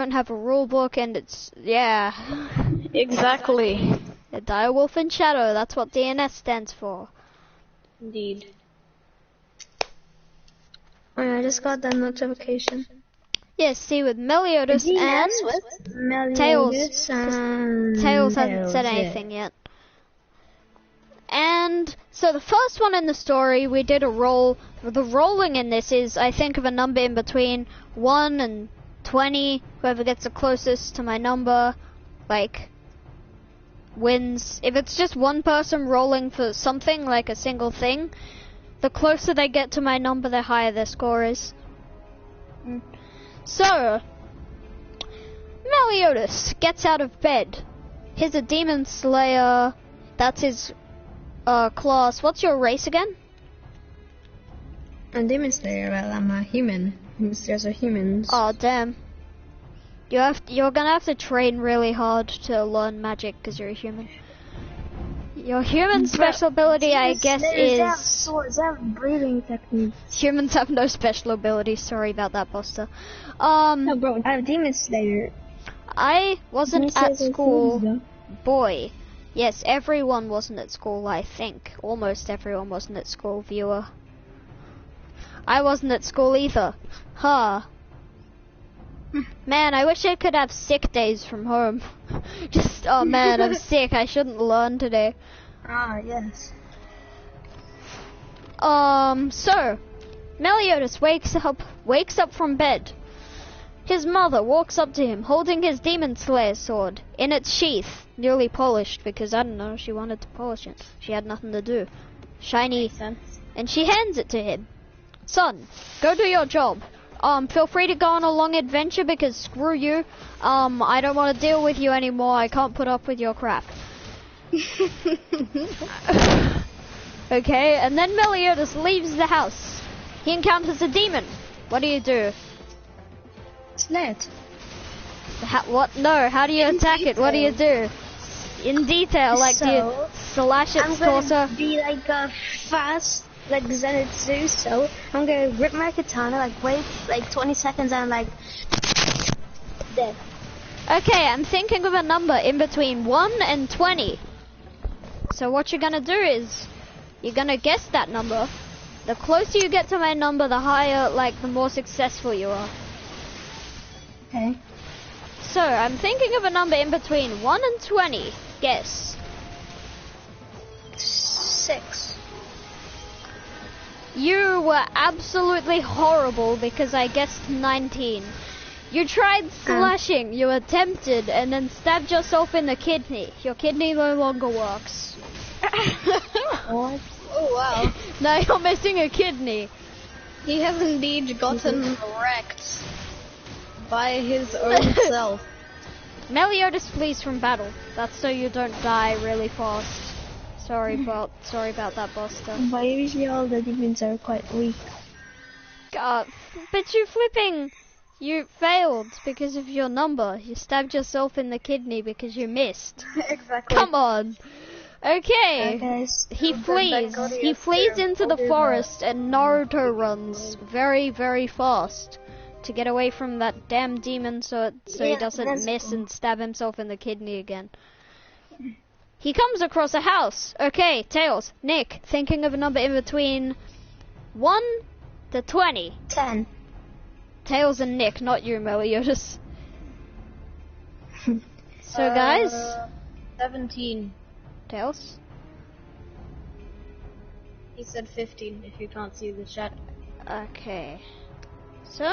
don't have a rule book, and it's, yeah. Exactly. The Direwolf in Shadow, that's what DNS stands for. Indeed. Oh, yeah, I just got that notification. Yes, see, with Meliodas and Meliodas Tails hasn't said anything yet. And so the first one in the story, we did a roll. The rolling in this is, I think, of a number in between 1 and 20. Whoever gets the closest to my number, like, wins. If it's just one person rolling for something, like a single thing, the closer they get to my number, the higher their score is. So, Meliodas gets out of bed. He's a demon slayer. That's his class. What's your race again? I'm Demon Slayer, well, I'm a human. There's are humans. Oh, damn. You're gonna have to train really hard to learn magic because you're a human. Your human special ability, I guess, is... They have breathing techniques. Humans have no special abilities. Sorry about that, Buster. No, bro, I'm Demon Slayer. I wasn't at school. Though. Boy. Yes, everyone wasn't at school, I think. Almost everyone wasn't at school, viewer. I wasn't at school either. Huh. Man, I wish I could have sick days from home. Just, oh man, I'm sick. I shouldn't learn today. Ah, yes. So, Meliodas wakes up from bed. His mother walks up to him, holding his demon slayer sword in its sheath, newly polished, because, I don't know, she wanted to polish it. She had nothing to do. Shiny. And she hands it to him. Son, go do your job. Feel free to go on a long adventure because screw you. I don't want to deal with you anymore. I can't put up with your crap. Okay, and then Meliodas leaves the house. He encounters a demon. What do you do? Slay it. What? No, how do you attack it? What do you do? In detail, like do you slash its torso? I'm gonna be like a fast, like Zenitsu, so I'm gonna grip my katana, like wait like 20 seconds and like dead. Okay, I'm thinking of a number in between 1 and 20. So what you're gonna do is, you're gonna guess that number. The closer you get to my number, the higher, like, the more successful you are. Okay. So, I'm thinking of a number in between 1 and 20. Guess. 6. You were absolutely horrible because I guessed 19. You tried slashing, you attempted, and then stabbed yourself in the kidney. Your kidney no longer works. What? Oh wow. Now you're missing a kidney. He has indeed gotten wrecked by his own self. Meliodas flees from battle. That's so you don't die really fast. Sorry about that, Buster. But usually all the demons are quite weak. But you failed because of your number. You stabbed yourself in the kidney because you missed. Exactly. Come on. Okay. He flees. He flees into the forest and Naruto runs very, very fast to get away from that damn demon so he doesn't miss and stab himself in the kidney again. He comes across a house. Okay, Tails, Nick, thinking of a number in between 1 to 20. 10. Tails and Nick, not you, Meliodas. So guys, 17. Tails? He said 15 if you can't see the chat. Okay. So,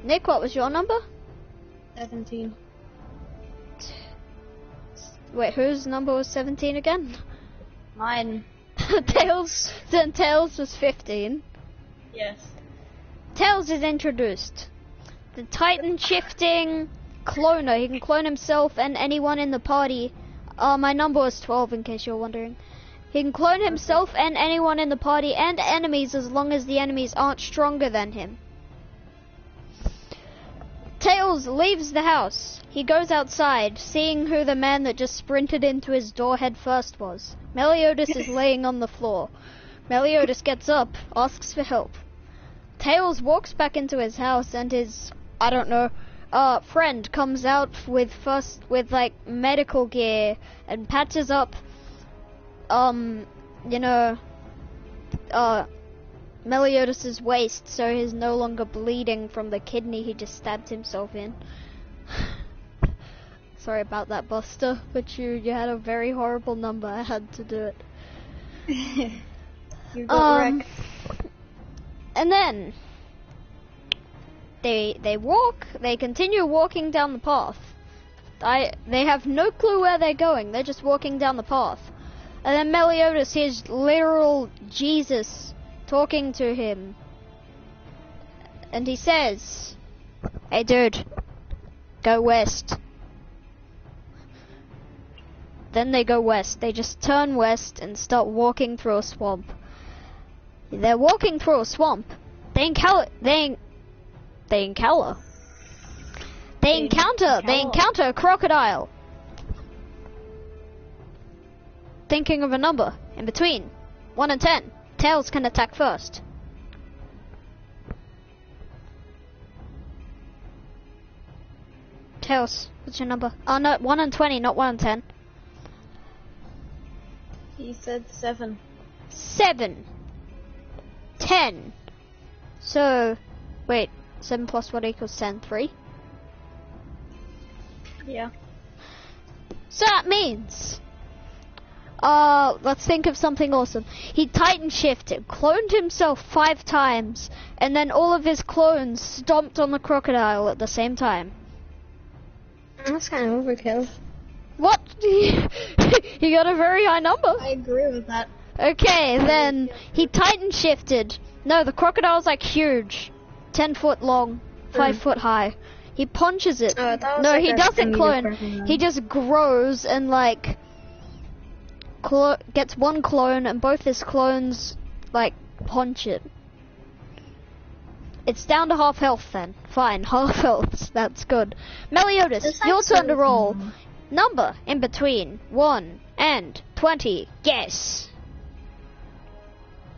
Nick, what was your number? 17. Wait, whose number was 17 again? Mine. Tails was 15. Yes. Tails is introduced. The Titan shifting cloner. He can clone himself and anyone in the party. My number was 12 in case you're wondering. He can clone himself and anyone in the party and enemies as long as the enemies aren't stronger than him. Tails leaves the house. He goes outside, seeing who the man that just sprinted into his door head first was. Meliodas is laying on the floor. Meliodas gets up, asks for help. Tails walks back into his house and his, I don't know, friend comes out with like medical gear and patches up you know, Meliodas's waist so he's no longer bleeding from the kidney he just stabbed himself in. Sorry about that, Buster, but you had a very horrible number. I had to do it. You got wrecked. And then they continue walking down the path. They have no clue where they're going. They're just walking down the path. And then Meliodas hears literal Jesus talking to him. And he says, "Hey dude, go west." Then they go west. They just turn west and start walking through a swamp. They're walking through a swamp. They encounter a crocodile. Thinking of a number in between 1 and 10. Tails can attack first. Tails, what's your number? Oh no, 1 and 20, not 1 and 10. He said 7. 7. 10. So, wait, 7 plus what equals 10? 3? Yeah. So that means, let's think of something awesome. He Titan shifted, cloned himself 5 times, and then all of his clones stomped on the crocodile at the same time. That's kind of overkill. What? He got a very high number. I agree with that. Okay, then he Titan shifted. No, the crocodile's like huge. 10 foot long, 5 foot high. He punches it. Oh, that was No, like he a doesn't thing you clone. were working on. He just grows and like gets one clone, and both his clones like punch it. It's down to half health then. Fine, half health. That's good. Meliodas, That's your turn to actually roll. fun. Number in between 1 and 20. Guess.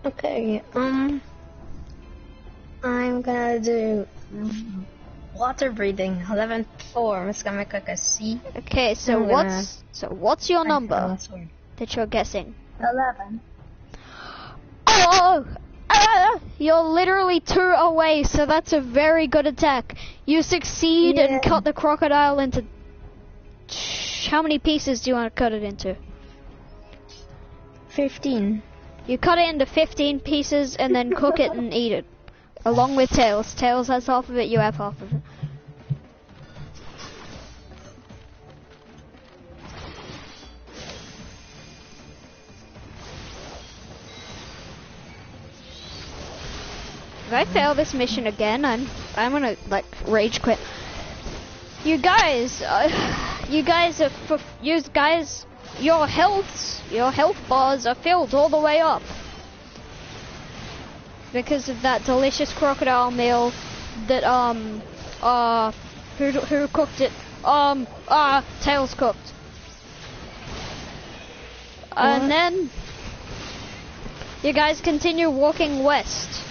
Okay, I'm gonna do water breathing, 11 form. It's gonna make like a C. Okay, so I'm gonna- what's your number that you're guessing? 11. Oh! You're literally 2 away, so that's a very good attack. You succeed and Yeah. cut the crocodile into... How many pieces do you want to cut it into? 15. You cut it into 15 pieces and then cook it and eat it. Along with Tails. Tails has half of it, you have half of it. If I fail this mission again, I'm gonna like rage quit. You guys, your health bars are filled all the way up because of that delicious crocodile meal that who cooked it? Tails cooked. And then you guys continue walking west.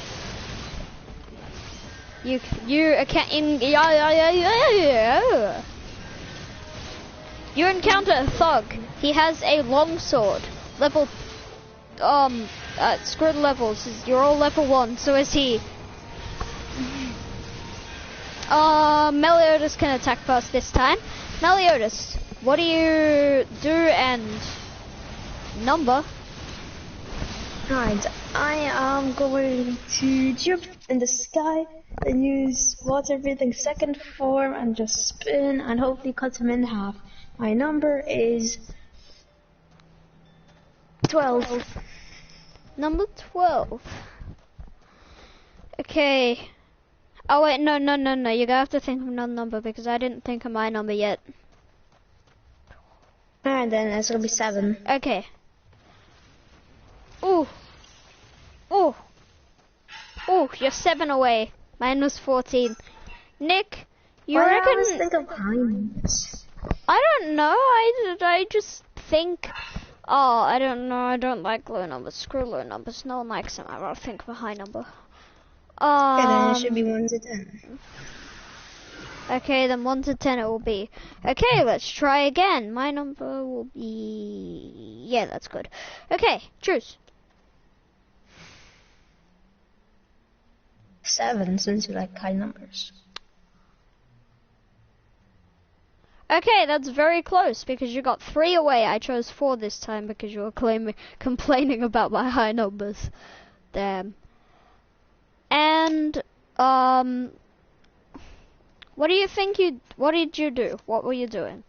You encounter a thug. He has a long sword. Level screw the levels. You're all level 1, so is he. Meliodas can attack first this time. Meliodas, what do you do and number? Alright, I am going to jump in the sky and use water breathing 2nd form and just spin and hopefully cut him in half. My number is 12. Number 12. Okay. Oh wait, no. You're gonna have to think of another number because I didn't think of my number yet. Alright then, it's gonna be 7. Okay. Ooh, you're 7 away. Mine was 14. Nick, you Why do I reckon? always think of kindness? I don't know. I just think. Oh, I don't know. I don't like low numbers. Screw low numbers. No one likes them. I'd rather think of a high number. Okay, then it should be 1 to 10. Okay, then 1 to 10 it will be. Okay, let's try again. My number will be... Yeah, that's good. Okay, choose. 7, since you like high numbers. Okay, that's very close because you got 3 away. I chose 4 this time because you were complaining about my high numbers. Damn. And, what do you think what did you do? What were you doing?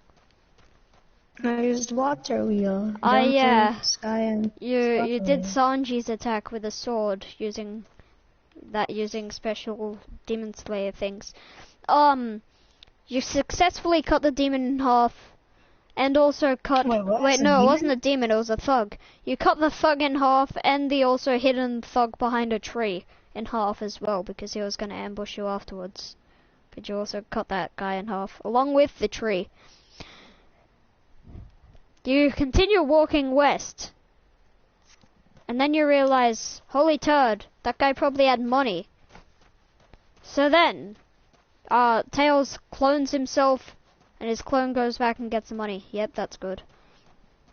I used water wheel. Oh yeah. Sky and You did Sanji's attack with a sword using special Demon Slayer things. You successfully cut the demon in half, and also cut. Wait, no, it wasn't a demon. It was a thug. You cut the thug in half, and the also hidden thug behind a tree in half as well, because he was going to ambush you afterwards. But you also cut that guy in half, along with the tree. You continue walking west, and then you realize, holy turd, that guy probably had money. So then, Tails clones himself, and his clone goes back and gets the money. Yep, that's good.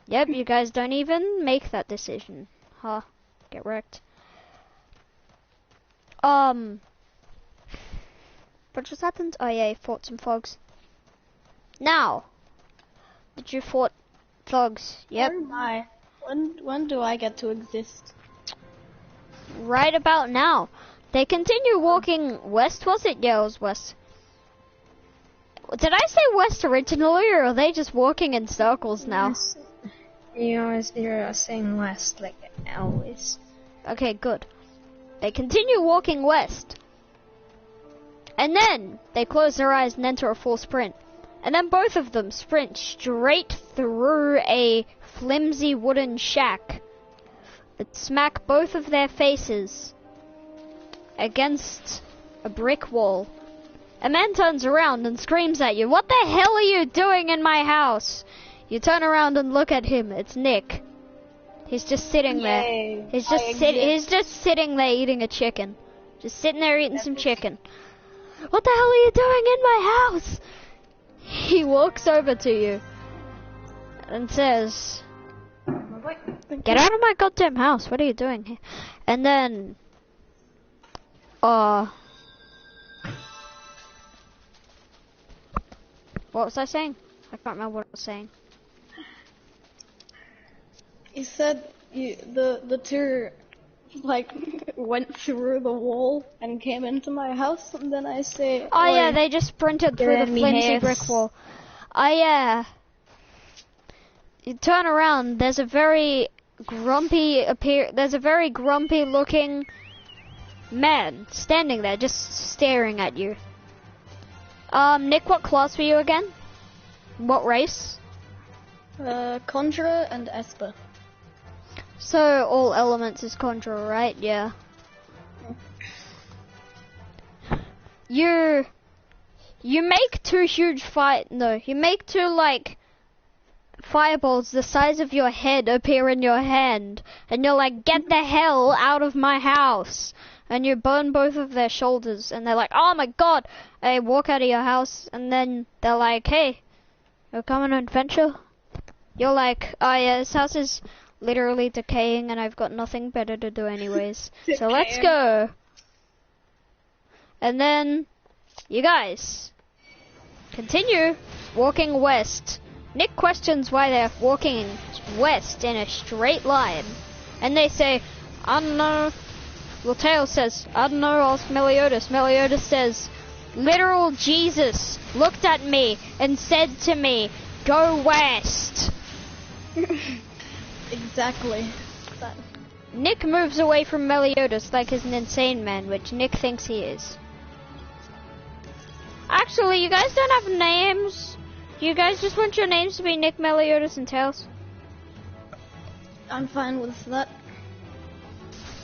Yep, you guys don't even make that decision. Huh, get wrecked. What just happened? Oh yeah, you fought some thugs. Now, did you fought thugs? Yep. When do I get to exist? Right about now. They continue walking west, was it? Yeah, it was west. Did I say west originally, or are they just walking in circles now? You're saying west, like always. Okay, good. They continue walking west. And then, they close their eyes and enter a full sprint. And then both of them sprint straight through a flimsy wooden shack that smack both of their faces against a brick wall. A man turns around and screams at you, "What the hell are you doing in my house?" You turn around and look at him. It's Nick. He's just sitting there. He's just sitting there eating a chicken. Just sitting there eating some chicken. "What the hell are you doing in my house?" He walks over to you and says, "Get out of my goddamn house. What are you doing here?" And then, what was I saying? I can't remember what I was saying. You said the two like went through the wall and came into my house, and then I say, "Oh yeah, they just sprinted through the flimsy brick wall." Oh yeah. You turn around. There's a very grumpy looking man standing there, just staring at you. Nick, what class were you again? What race? Conjurer and Esper. So all elements is Conjurer, right? Yeah. You make two you make two like fireballs the size of your head appear in your hand, and you're like, "Get the hell out of my house!" And you burn both of their shoulders, and they're like, "Oh my god!" They walk out of your house, and then they're like, "Hey, you'll come on an adventure?" You're like, "Oh yeah, this house is literally decaying, and I've got nothing better to do anyways. So let's go." And then you guys continue walking west. Nick questions why they're walking west in a straight line. And they say, "I don't know." Well, Tails says, "I don't know, ask Meliodas." Meliodas says, "Literal Jesus looked at me and said to me, 'Go west.'" Exactly. Nick moves away from Meliodas like he's an insane man, which Nick thinks he is. Actually, you guys don't have names. Do you guys just want your names to be Nick, Meliodas, and Tails? I'm fine with that.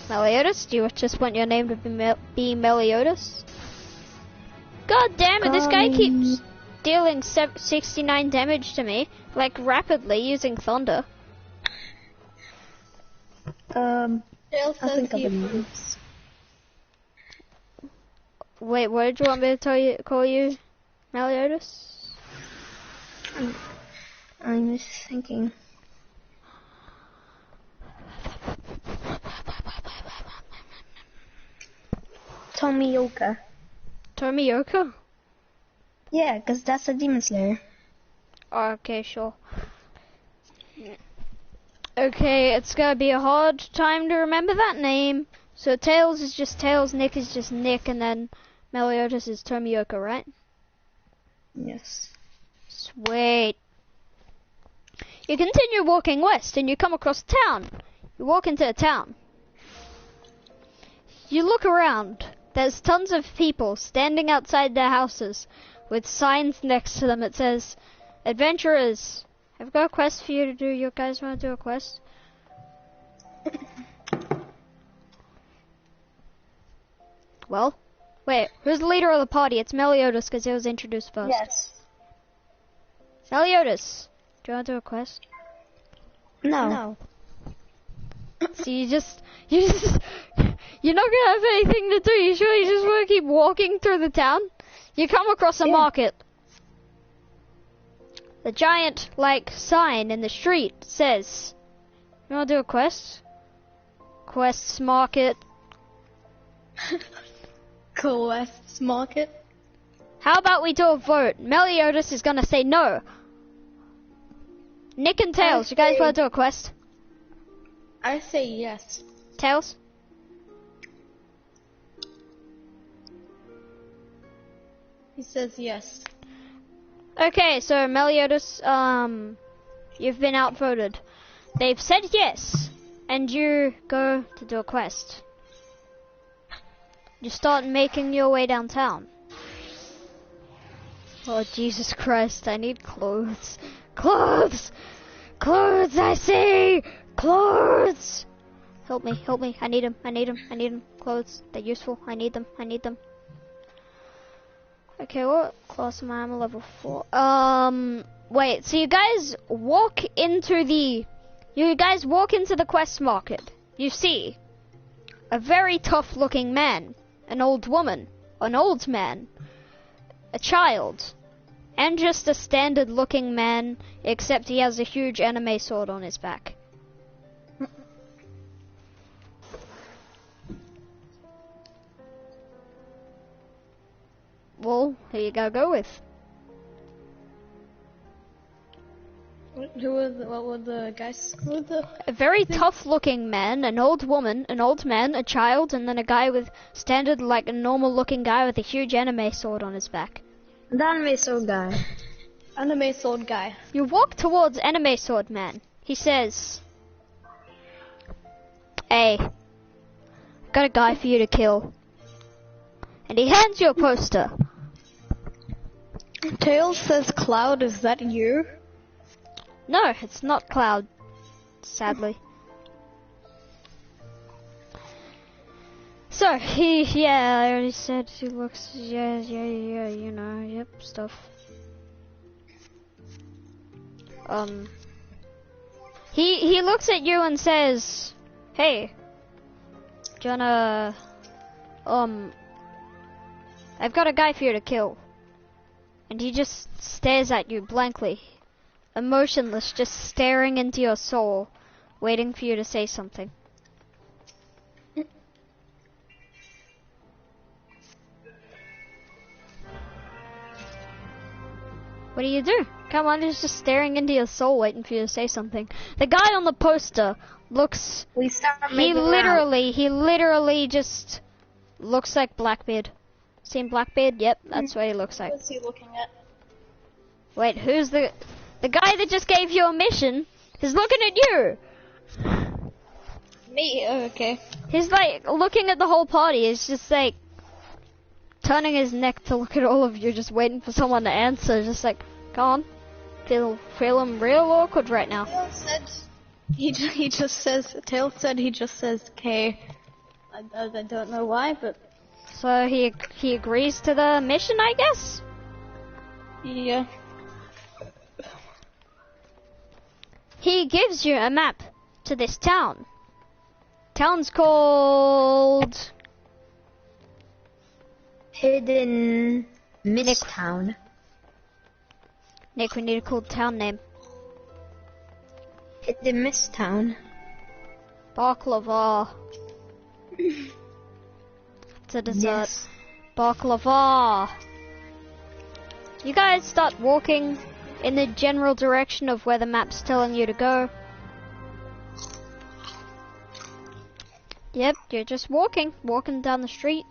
Meliodas, do you just want your name to be Meliodas? God damn it, this guy keeps dealing 69 damage to me, like rapidly, using thunder. Tails I says think he I'll be Wait, what did you want me to call you? Meliodas? I'm just thinking. Tomioka. Tomioka? Yeah, because that's a demon slayer. Oh, okay, sure. Okay, it's gonna be a hard time to remember that name. So Tails is just Tails, Nick is just Nick, and then Meliodas is Tomioka, right? Yes. Sweet. You continue walking west and you come across a town. You walk into a town. You look around. There's tons of people standing outside their houses with signs next to them. It says, "Adventurers, I've got a quest for you to do. You guys want to do a quest?" Well, wait, who's the leader of the party? It's Meliodas because he was introduced first. Yes. Meliodas, do you want to do a quest? No. So you're not gonna have anything to do. You sure you just want to keep walking through the town? You come across a market. The giant, sign in the street says, "You want to do a quest? Quests market." Quests market. How about we do a vote? Meliodas is gonna say no. Nick and Tails, you guys want to do a quest? I say yes. Tails? He says yes. Okay, so Meliodas, you've been outvoted. They've said yes, and you go to do a quest. You start making your way downtown. Oh, Jesus Christ, I need clothes. Clothes! Clothes, I say! Clothes! Help me, I need them. Clothes, they're useful, I need them. Okay, what class am I? I'm a level 4. Wait, so you guys walk into the quest market. You see a very tough looking man, an old woman, an old man, a child, and just a standard looking man, except he has a huge anime sword on his back. Well, who you gotta go with? What were the guys? A very tough looking man, an old woman, an old man, a child, and then a guy with standard, a normal looking guy with a huge anime sword on his back. The anime sword guy. Anime sword guy. You walk towards anime sword man. He says, "Hey, got a guy for you to kill." And he hands you a poster. Tails says, "Cloud, is that you?" No, it's not Cloud, sadly. So, I already said he looks, yep, stuff. He looks at you and says, "Hey, do you wanna, I've got a guy for you to kill." And he just stares at you blankly, emotionless, just staring into your soul, waiting for you to say something. What do you do? Come on, he's just staring into your soul, waiting for you to say something. The guy on the poster looks... We start He making literally just looks like Blackbeard. Seen Blackbeard? Yep, that's what he looks like. What's he looking at? Wait, who's the guy that just gave you a mission? He's looking at you. Me? Oh, okay. He's looking at the whole party. He's just turning his neck to look at all of you, just waiting for someone to answer. Just come on, feeling real awkward right now. Tails said he just says. Tails said he just says K. I don't know why, but So he agrees to the mission, I guess. yeah. He gives you a map to this town. Town's called Hidden Mist Town. Nick, we need a cool town name. Hit the mist town. Baklava. It's a dessert. Yes. Baklava. You guys start walking in the general direction of where the map's telling you to go. Yep, you're just walking down the street.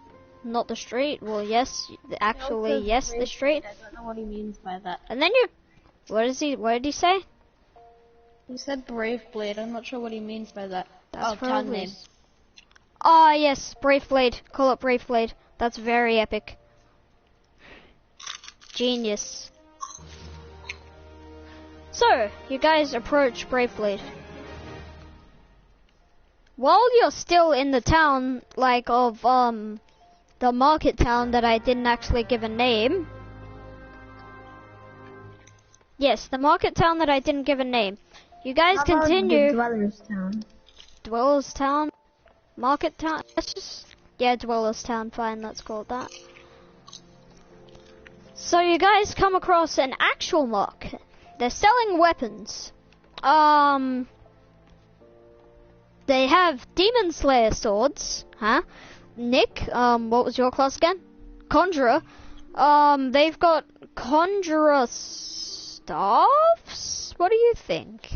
Not the street. Well, yes, actually, yes, the street. I don't know what he means by that. And then you, what did he say? He said Brave Blade. I'm not sure what he means by that. That's town probably name. Ah, yes, Brave Blade. Call it Brave Blade. That's very epic. Genius. So, you guys approach Brave Blade. While you're still in the town, like, of, the market town that I didn't actually give a name. Yes, the market town that I didn't give a name. You guys How about continue. the Dwellers Town? Dwellers Town? Market Town? Yeah, Dwellers Town, fine, let's call it that. So you guys come across an actual market. They're selling weapons. They have Demon Slayer swords, huh? Nick, what was your class again? Conjurer. They've got Conjurer staffs? What do you think?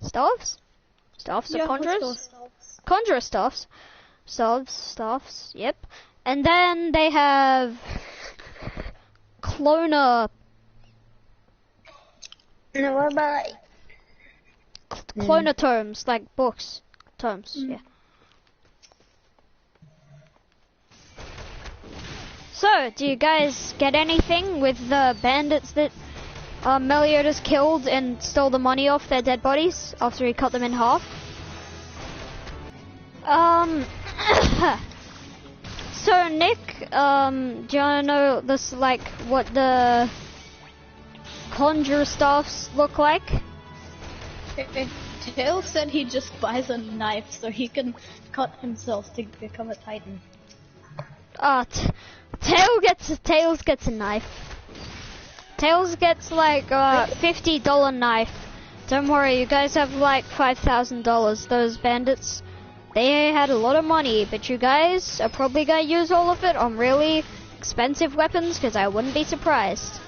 Staffs? Staffs or conjurers? Conjurer staffs. Staffs, yep. And then they have cloner. No, what about Cloner tomes, like books. Tomes, yeah. So, do you guys get anything with the bandits that Meliodas killed and stole the money off their dead bodies after he cut them in half? So Nick, do you wanna know this, like, what the conjure staffs look like? Tails said he just buys a knife so he can cut himself to become a titan. Tails gets a knife. Tails gets like $50 knife. Don't worry, you guys have like $5,000. Those bandits, they had a lot of money, but you guys are probably gonna use all of it on really expensive weapons, because I wouldn't be surprised.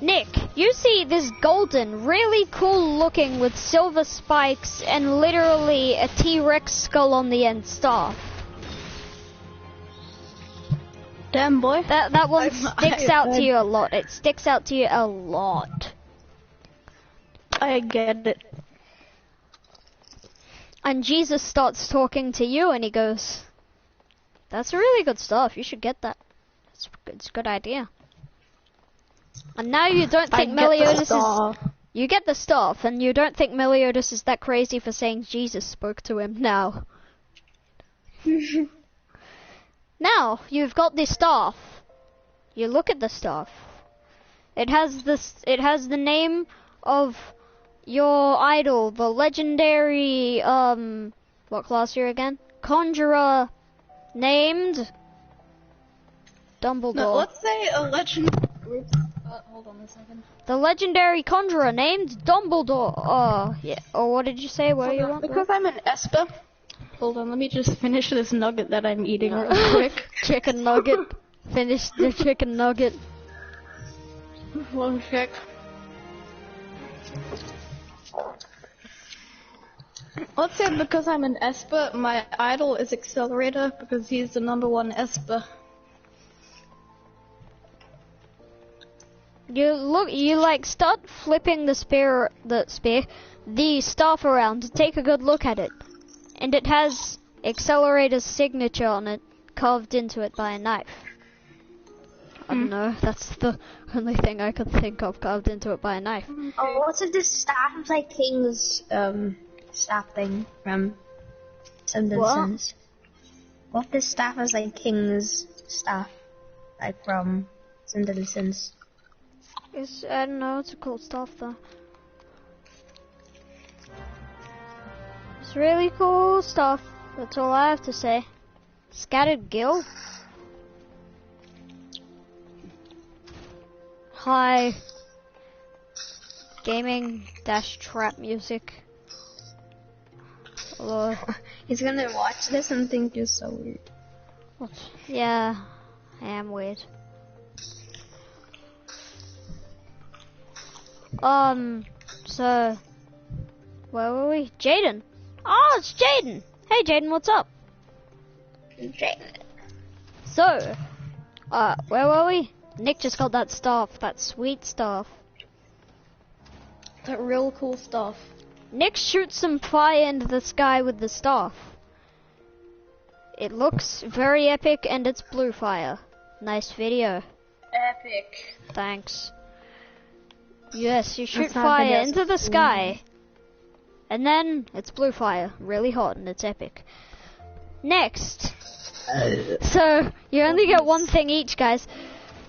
Nick, you see this golden, really cool looking with silver spikes and literally a T-Rex skull on the end staff. Damn boy. That one sticks out to you a lot. It sticks out to you a lot. I get it. And Jesus starts talking to you and he goes, "That's really good stuff. You should get that. It's a good idea." And now you don't think Meliodas is... You get the stuff, and you don't think Meliodas is that crazy for saying Jesus spoke to him now. Now, you've got this staff. You look at the staff. It has the name of your idol, the legendary, what class you're again? Conjurer named Dumbledore. No, let's say a legend. Hold on a second. The legendary conjurer named Dumbledore. Oh, yeah. Or what did you say? Where you want? Because I'm an Esper. Hold on, let me just finish this nugget that I'm eating real quick. Chicken nugget. Finish the chicken nugget. One sec. Let's say because I'm an Esper, my idol is Accelerator because he's the #1 Esper. You like start flipping the staff around to take a good look at it. And it has Accelerator's signature on it, carved into it by a knife. I don't know, that's the only thing I could think of, carved into it by a knife. Oh, what's if this staff is like King's staff thing from Simpsons? What if this staff is like King's staff, like from Simpsons? I don't know, it's a cool stuff though. It's really cool stuff, that's all I have to say. Scattered Gill? Hi. Gaming dash trap music. Hello. He's gonna watch this and think you're so weird. Yeah, I am weird. So, where were we? Jaden. Oh, it's Jaden. Hey, Jaden, what's up? Jaden. So, where were we? Nick just got that staff, that sweet staff. That real cool stuff. Nick shoots some fire into the sky with the staff. It looks very epic and it's blue fire. Nice video. Epic. Thanks. Yes, you shoot That's not fire videos. into the sky. And then it's blue fire. Really hot and it's epic. Next. So, you only get one thing each, guys.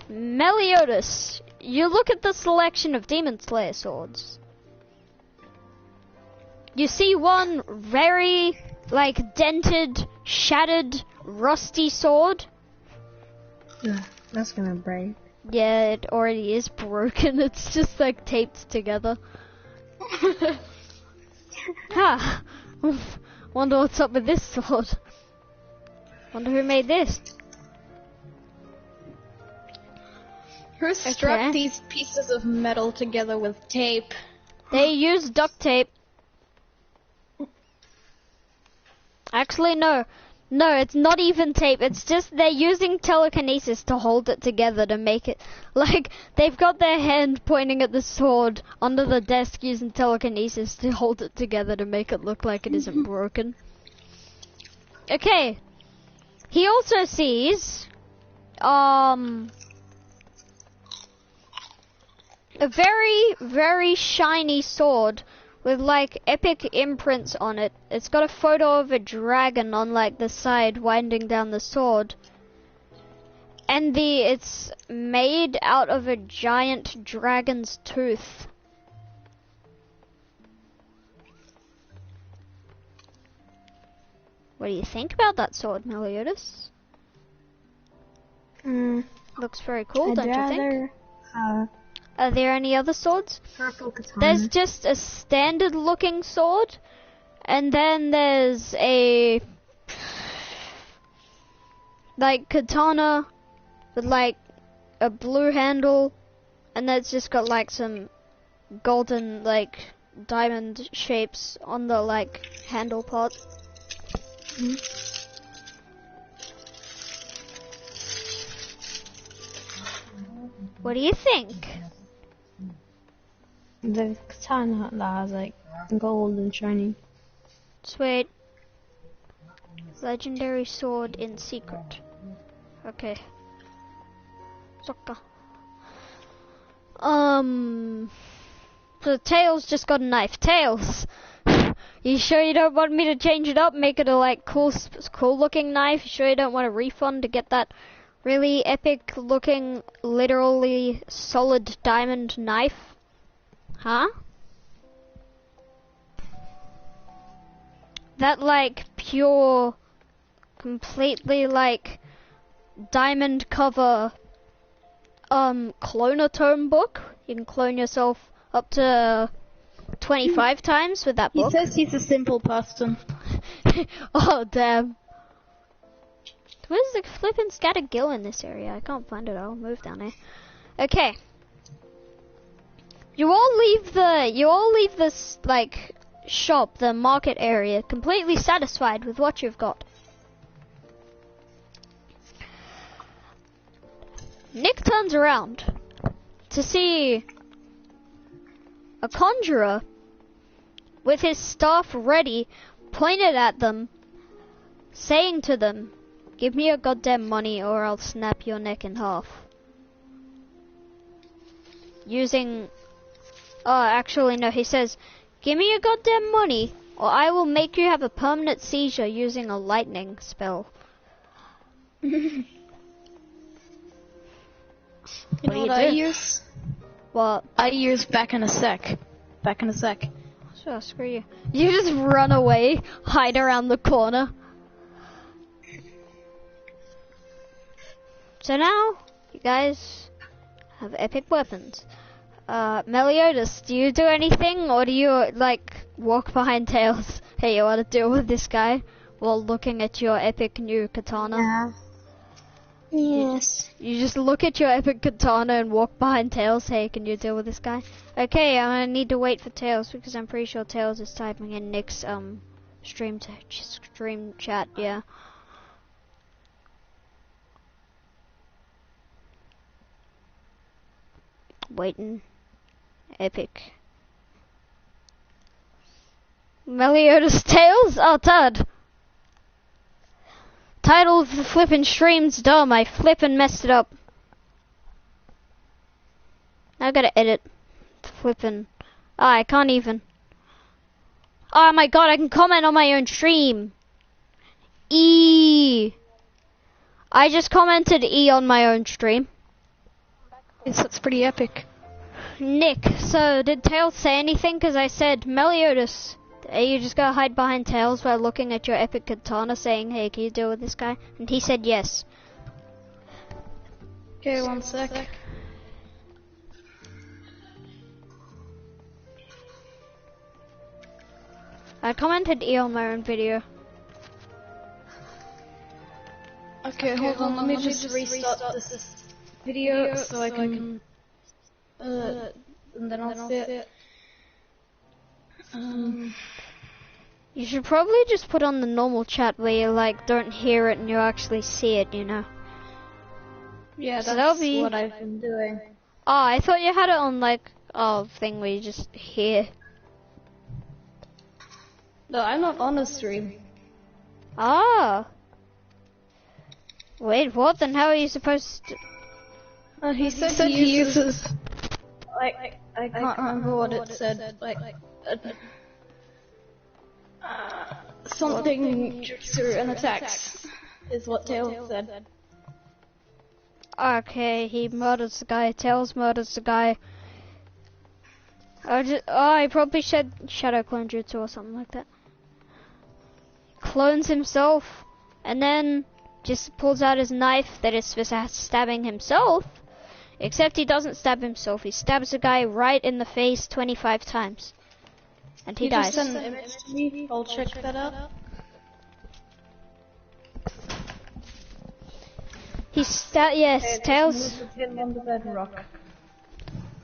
Meliodas. You look at the selection of Demon Slayer swords. You see one very, like, dented, shattered, rusty sword. Yeah, that's gonna break. Yeah, it already is broken. It's just, like, taped together. Ha! Wonder what's up with this sword. Wonder who made this. Who struck these pieces of metal together with tape? They use duct tape. Actually, no. No, it's not even tape. It's just they're using telekinesis to hold it together to make it... Like, they've got their hand pointing at the sword under the desk using telekinesis to hold it together to make it look like it isn't broken. Okay. He also sees... a very, very shiny sword with like epic imprints on it. It's got a photo of a dragon on like the side winding down the sword. And it's made out of a giant dragon's tooth. What do you think about that sword, Meliodas? Looks very cool, don't you think? Are there any other swords? Purple katana. There's just a standard looking sword, and then there's a like katana with like a blue handle, and then it's just got like some golden like diamond shapes on the like handle part. What do you think? The katana that has like gold and shiny. Sweet. Legendary sword in secret. Okay. Soccer. So Tails just got a knife. Tails! You sure you don't want me to change it up? Make it a like cool looking knife? You sure you don't want a refund to get that really epic looking, literally solid diamond knife? Huh? That like pure, completely like diamond cover clonatome book. You can clone yourself up to 25 times with that book. He says he's a simple person. Oh damn. Where's the flippin' scattered gill in this area? I can't find it. I'll move down there. Okay. You all leave this like shop, the market area, completely satisfied with what you've got. Nick turns around to see a conjurer with his staff ready, pointed at them, saying to them, "Give me your goddamn money or I'll snap your neck in half." Using... Oh, actually no, he says, "Give me your goddamn money or I will make you have a permanent seizure using a lightning spell." You What know do what you I do? use? What? I use back in a sec. Back in a sec. Sure, screw you. You just run away, hide around the corner. So now, you guys have epic weapons. Meliodas, do you do anything, or do you, like, walk behind Tails? Hey, you wanna deal with this guy while looking at your epic new katana? Yeah. Yes. You just look at your epic katana and walk behind Tails. Hey, can you deal with this guy? Okay, I'm gonna need to wait for Tails because I'm pretty sure Tails is typing in Nick's stream chat. Yeah. Waiting. Epic. Meliodas Tails? Oh, Todd. Title of the flippin' stream's dumb. I flippin' messed it up. I gotta edit. Flippin'. Oh, I can't even. Oh my god, I can comment on my own stream. E. I just commented E on my own stream. Yes, that's pretty epic. Nick, so did Tails say anything? Because I said, Meliodas, you just gotta hide behind Tails while looking at your epic katana saying, hey, can you deal with this guy? And he said yes. Okay, one sec. I commented E on my own video. Okay, hold on, let me just restart this video so I can, and then I'll see it. You should probably just put on the normal chat where you like don't hear it and you actually see it, you know. Yeah, So that's that'll be... what I've been doing. Oh, I thought you had it on like thing where you just hear. No, I'm not on a stream. Ah. Wait, what? Then how are you supposed to... He said he uses like I can't remember what it said. Like something jutsu and attacks is what Tails said. Okay, he murders the guy. Tails murders the guy. I probably said shadow clone jutsu or something like that. Clones himself, and then just pulls out his knife that is for stabbing himself. Except he doesn't stab himself. He stabs the guy right in the face 25 times, and he dies. Just send an image to me. I'll check that out. Yes, Tails. Him on the bedrock.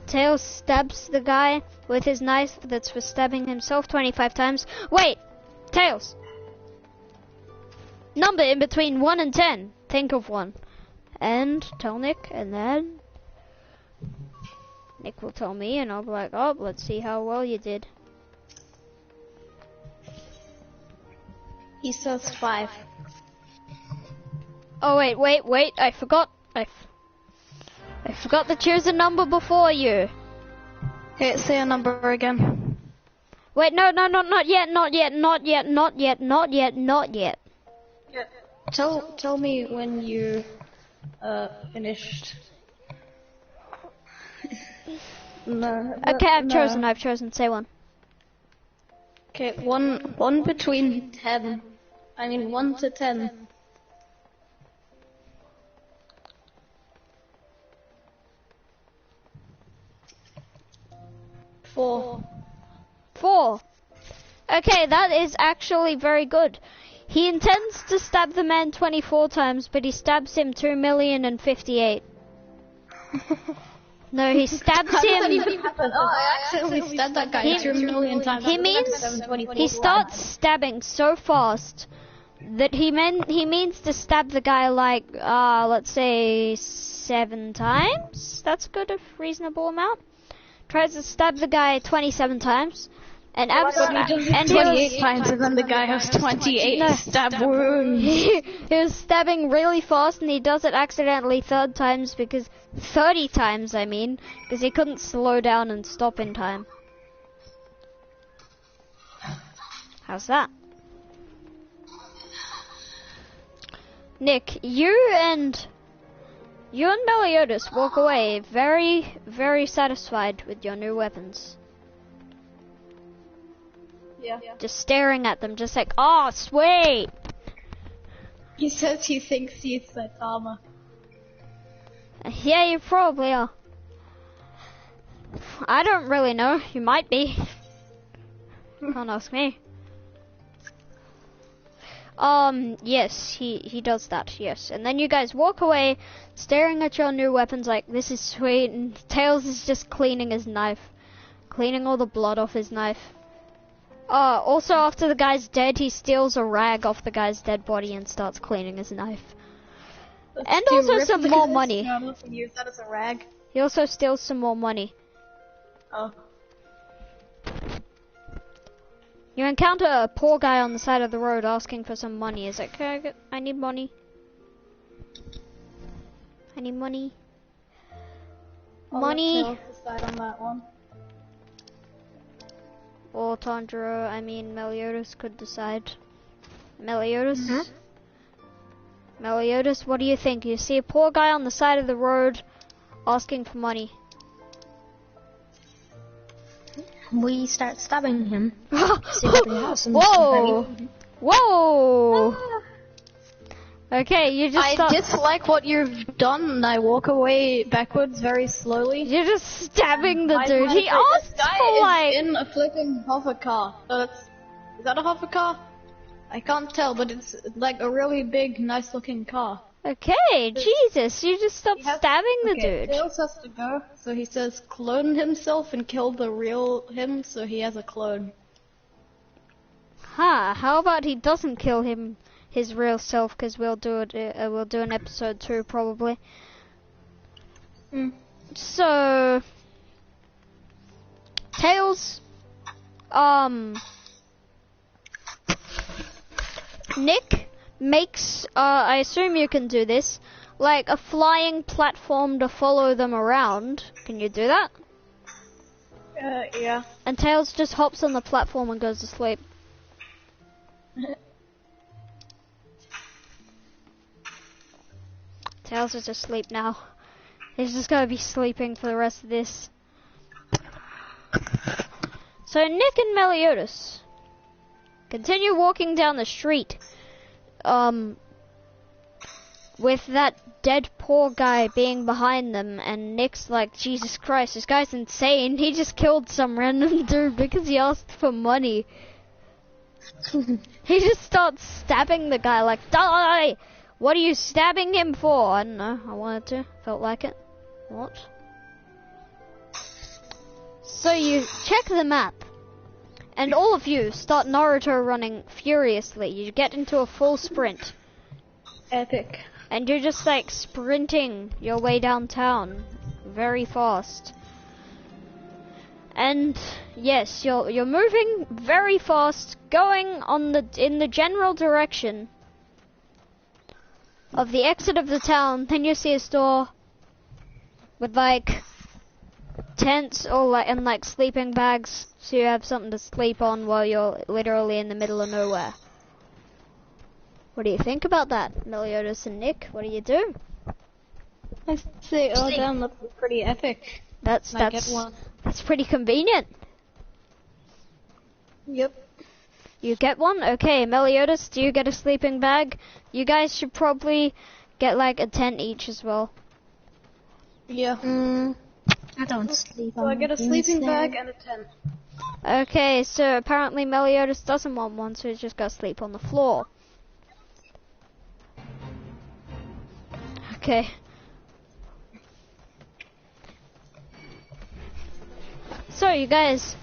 Tails stabs the guy with his knife that's for stabbing himself 25 times. Wait! Tails! Number in between 1 and 10. Think of one. And tell Nick, and then Nick will tell me, and I'll be like, oh, let's see how well you did. He says 5. Oh, wait, I forgot. I forgot to choose a number before you. Okay, say a number again. Wait, no, not yet. Yeah. Tell me when you finished. Okay, I've chosen. Say one. Okay, one between 10. I mean 1 to 10. 4. 4. Okay, that is actually very good. He intends to stab the man 24 times, but he stabs him 2,058,000. No, he stabs him. I accidentally stabbed that guy 2 million times. He starts stabbing so fast that he means to stab the guy like, let's say 7 times. That's good, a reasonable amount. Tries to stab the guy 27 times. And absolutely, and 28 times, and then the guy has 28 stab wounds. He was stabbing really fast, and he does it accidentally 30 times because he couldn't slow down and stop in time. How's that? Nick, you and Meliodas walk away very, very satisfied with your new weapons. Yeah. Just staring at them, just like, oh, sweet! He says he thinks he's Saitama. Yeah, you probably are. I don't really know. You might be. Can't ask me. Yes, he does that, yes. And then you guys walk away, staring at your new weapons like, this is sweet, and Tails is just cleaning his knife. Cleaning all the blood off his knife. Also after the guy's dead, he steals a rag off the guy's dead body and starts cleaning his knife. And also some more money. No, I'm not gonna use that as a rag. He also steals some more money. Oh. You encounter a poor guy on the side of the road asking for some money. Is it, I need money. I need money. Money. I'll let Tails decide on that one. Or Tanjiro, I mean Meliodas could decide. Meliodas? Meliodas, what do you think? You see a poor guy on the side of the road asking for money. We start stabbing him. See if we have some Whoa! Whoa! Okay, you just I start... dislike what you've done, and I walk away backwards very slowly. You're just stabbing the I dude. wanna He say, asked this guy for is like... in a flipping hover car. So is that a hover car? I can't tell, but it's like a really big, nice-looking car. Okay, Jesus, you just stop stabbing the dude. Tails has to go, so he says clone himself and kill the real him, so he has a clone. Huh, how about he doesn't kill him, his real self, because we'll do it, we'll do an episode 2 probably. So, Tails, Nick makes, I assume you can do this, like a flying platform to follow them around. Can you do that? Yeah. And Tails just hops on the platform and goes to sleep. Tails is asleep now. He's just gonna be sleeping for the rest of this. So Nick and Meliodas continue walking down the street. With that dead poor guy being behind them, and Nick's like, Jesus Christ, this guy's insane. He just killed some random dude because he asked for money. He just starts stabbing the guy like, die! What are you stabbing him for? I don't know, I wanted to, felt like it. What? So you check the map, and all of you start Naruto running furiously. You get into a full sprint. Epic. And you're just like sprinting your way downtown very fast. And yes, you're moving very fast, going in the general direction of the exit of the town. Then you see a store with like tents or like sleeping bags, so you have something to sleep on while you're literally in the middle of nowhere. What do you think about that, Meliodas and Nick? What do you do? I say, oh damn, that's pretty epic. That's pretty convenient. Yep. You get one? Okay, Meliodas, do you get a sleeping bag? You guys should probably get like a tent each as well. Yeah. I don't sleep. So I get a sleeping bag and a tent. Okay, so apparently Meliodas doesn't want one, so he's just got to sleep on the floor. Okay. So you guys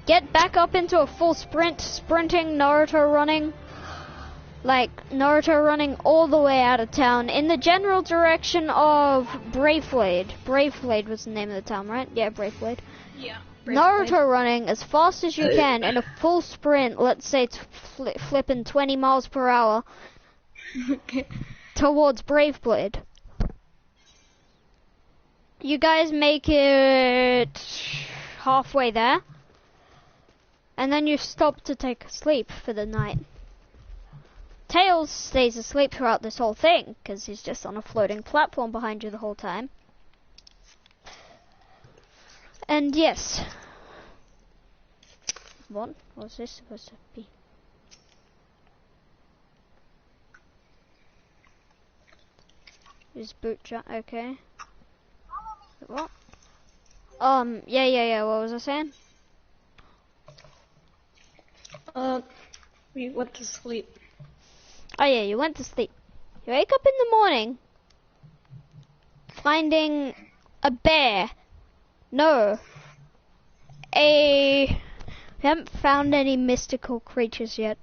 get back up into a full sprint, sprinting, Naruto running. Like, Naruto running all the way out of town in the general direction of Braveblade. Braveblade was the name of the town, right? Yeah, Braveblade. Yeah. Naruto running as fast as you can in a full sprint, let's say flipping 20 miles per hour towards Braveblade. You guys make it halfway there, and then you stop to take a sleep for the night. Tails stays asleep throughout this whole thing, because he's just on a floating platform behind you the whole time. And yes. What was this supposed to be? Is boot jump okay? What? Yeah, what was I saying? We went to sleep. Oh yeah, you went to sleep. You wake up in the morning, finding a bear. No. We haven't found any mystical creatures yet.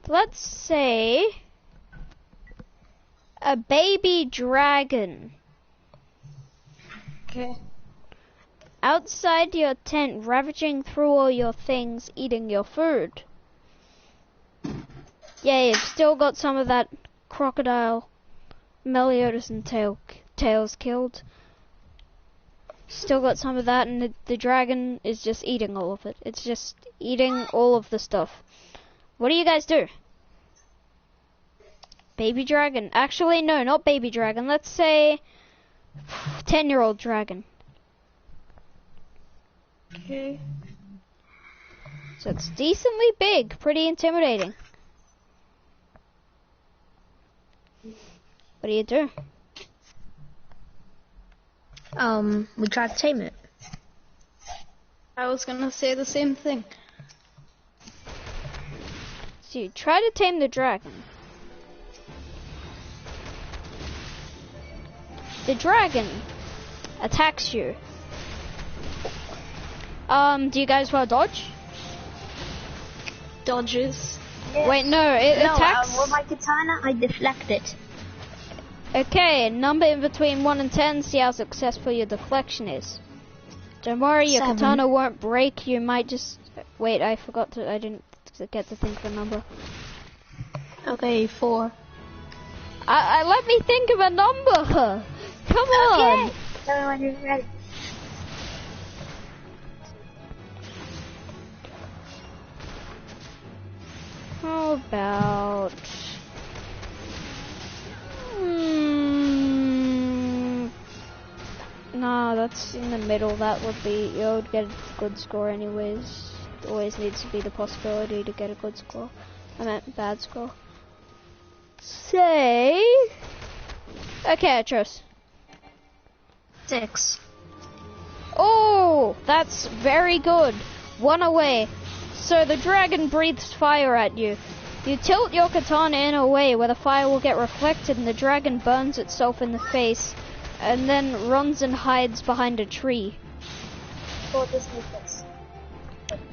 Let's say a baby dragon. Okay. Outside your tent, ravaging through all your things, eating your food. Yeah, you've still got some of that crocodile, meliodas and tails killed. Still got some of that, and the dragon is just eating all of it. It's just eating all of the stuff. What do you guys do? Baby dragon. Actually, no, not baby dragon. Let's say 10-year-old dragon. Okay. So it's decently big, pretty intimidating. What do you do? We tried to tame it. I was gonna say the same thing. So you try to tame the dragon. The dragon attacks you. Do you guys want to dodge? Dodges. Yes. Wait, no, it attacks. With my katana, I deflect it. Okay, number in between 1 and 10, see how successful your deflection is. Don't worry, your 7. katana won't break, you might just... Wait, I didn't get to think of a number. Okay, 4. Let me think of a number! Come on! Okay. Tell me when you're ready. How about... Nah, that's in the middle. That would be... You would get a good score anyways. Always needs to be the possibility to get a good score. I meant bad score. Say... Okay, I chose. 6. Oh, that's very good. 1 away. So the dragon breathes fire at you. You tilt your katana in a way where the fire will get reflected and the dragon burns itself in the face and then runs and hides behind a tree.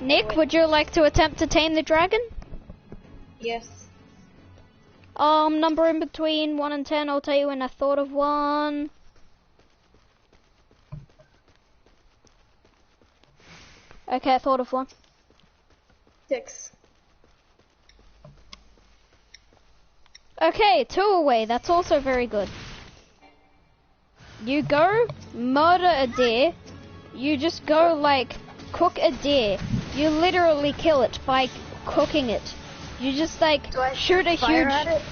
Nick, would you like to attempt to tame the dragon? Yes. Number in between 1 and 10, I'll tell you when I thought of one. Okay, I thought of one. 6. Okay, 2 away, that's also very good. You go murder a deer. You just go like cook a deer. You literally kill it by cooking it. You just like shoot a huge,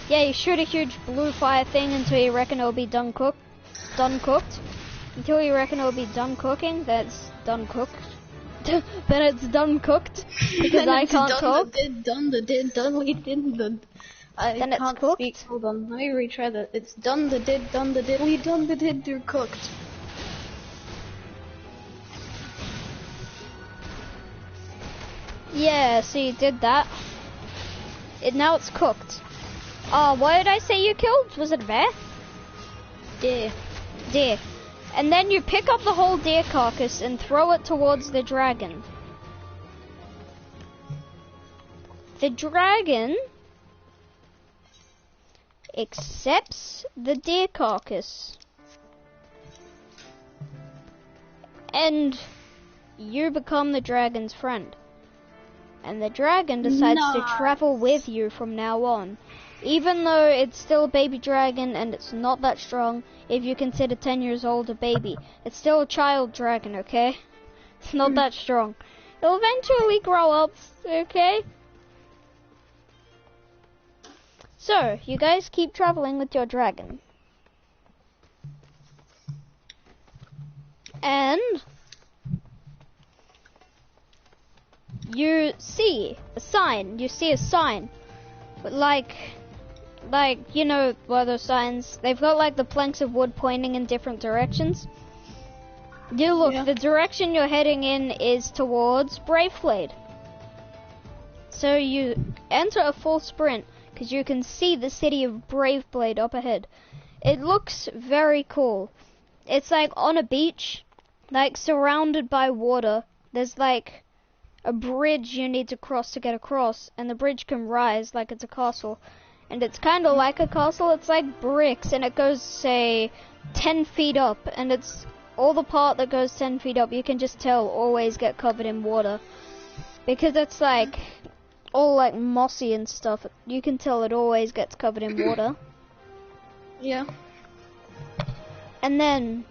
you shoot a huge blue fire thing until you reckon it'll be done cooked. Until you reckon it'll be done cooking, that's done cooked. Then it's done cooked because I can't talk. Then it's can't cooked. speak. Hold on, let me retry that. It's done the did, they're cooked. Yeah, so you did that. Now it's cooked. What did I say you killed? Was it a bear? Deer. Deer. And then you pick up the whole deer carcass and throw it towards the dragon. The dragon accepts the deer carcass. And you become the dragon's friend. And the dragon decides to travel with you from now on. Even though it's still a baby dragon and it's not that strong, if you consider 10 years old a baby, it's still a child dragon, okay? It's not that strong. It'll eventually grow up, okay? So, you guys keep traveling with your dragon. And you see a sign. But like, you know what are those signs? They've got like the planks of wood pointing in different directions. You look, Yeah. the direction you're heading in is towards Braveblade. So you enter a full sprint, because you can see the city of Braveblade up ahead. It looks very cool. It's like on a beach, like surrounded by water. There's like a bridge you need to cross to get across, and the bridge can rise like it's a castle. And it's kind of like a castle, it's like bricks, and it goes, say, 10 feet up, and it's all the part that goes 10 feet up, you can just tell, always get covered in water. Because it's like all like mossy and stuff, you can tell it always gets covered in water. Yeah. And then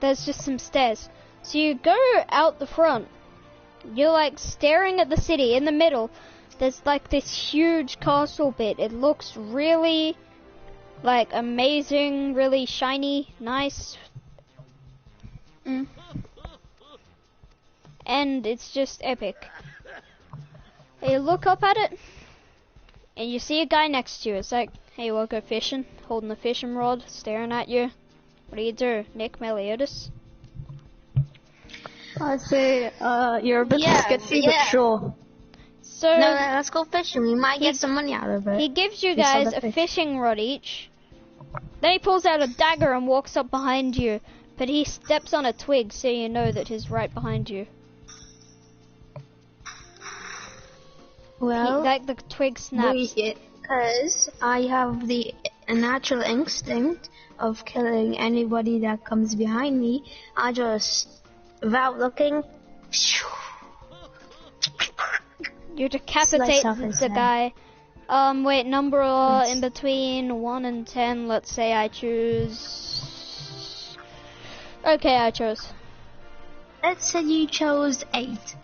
there's just some stairs. So you go out the front, you're like staring at the city in the middle. There's like this huge castle bit. It looks really like amazing, really shiny, nice. And it's just epic. You look up at it, and you see a guy next to you. It's like, hey, you wanna go fishing? Holding a fishing rod, staring at you. What do? Nick Meliodas? I'd say you're a bit sketchy, but sure. So No, let's go fishing. We might get some money out of it. he gives you We saw guys the a fish. fishing rod each. Then he pulls out a dagger and walks up behind you. But he steps on a twig so you know that he's right behind you. Well, Like the twig snaps. because I have a natural instinct of killing anybody that comes behind me. I just, without looking, You decapitate Slice off his the head. guy. Wait, number in between 1 and 10. Let's say I choose... Okay, I chose. let's say you chose 8.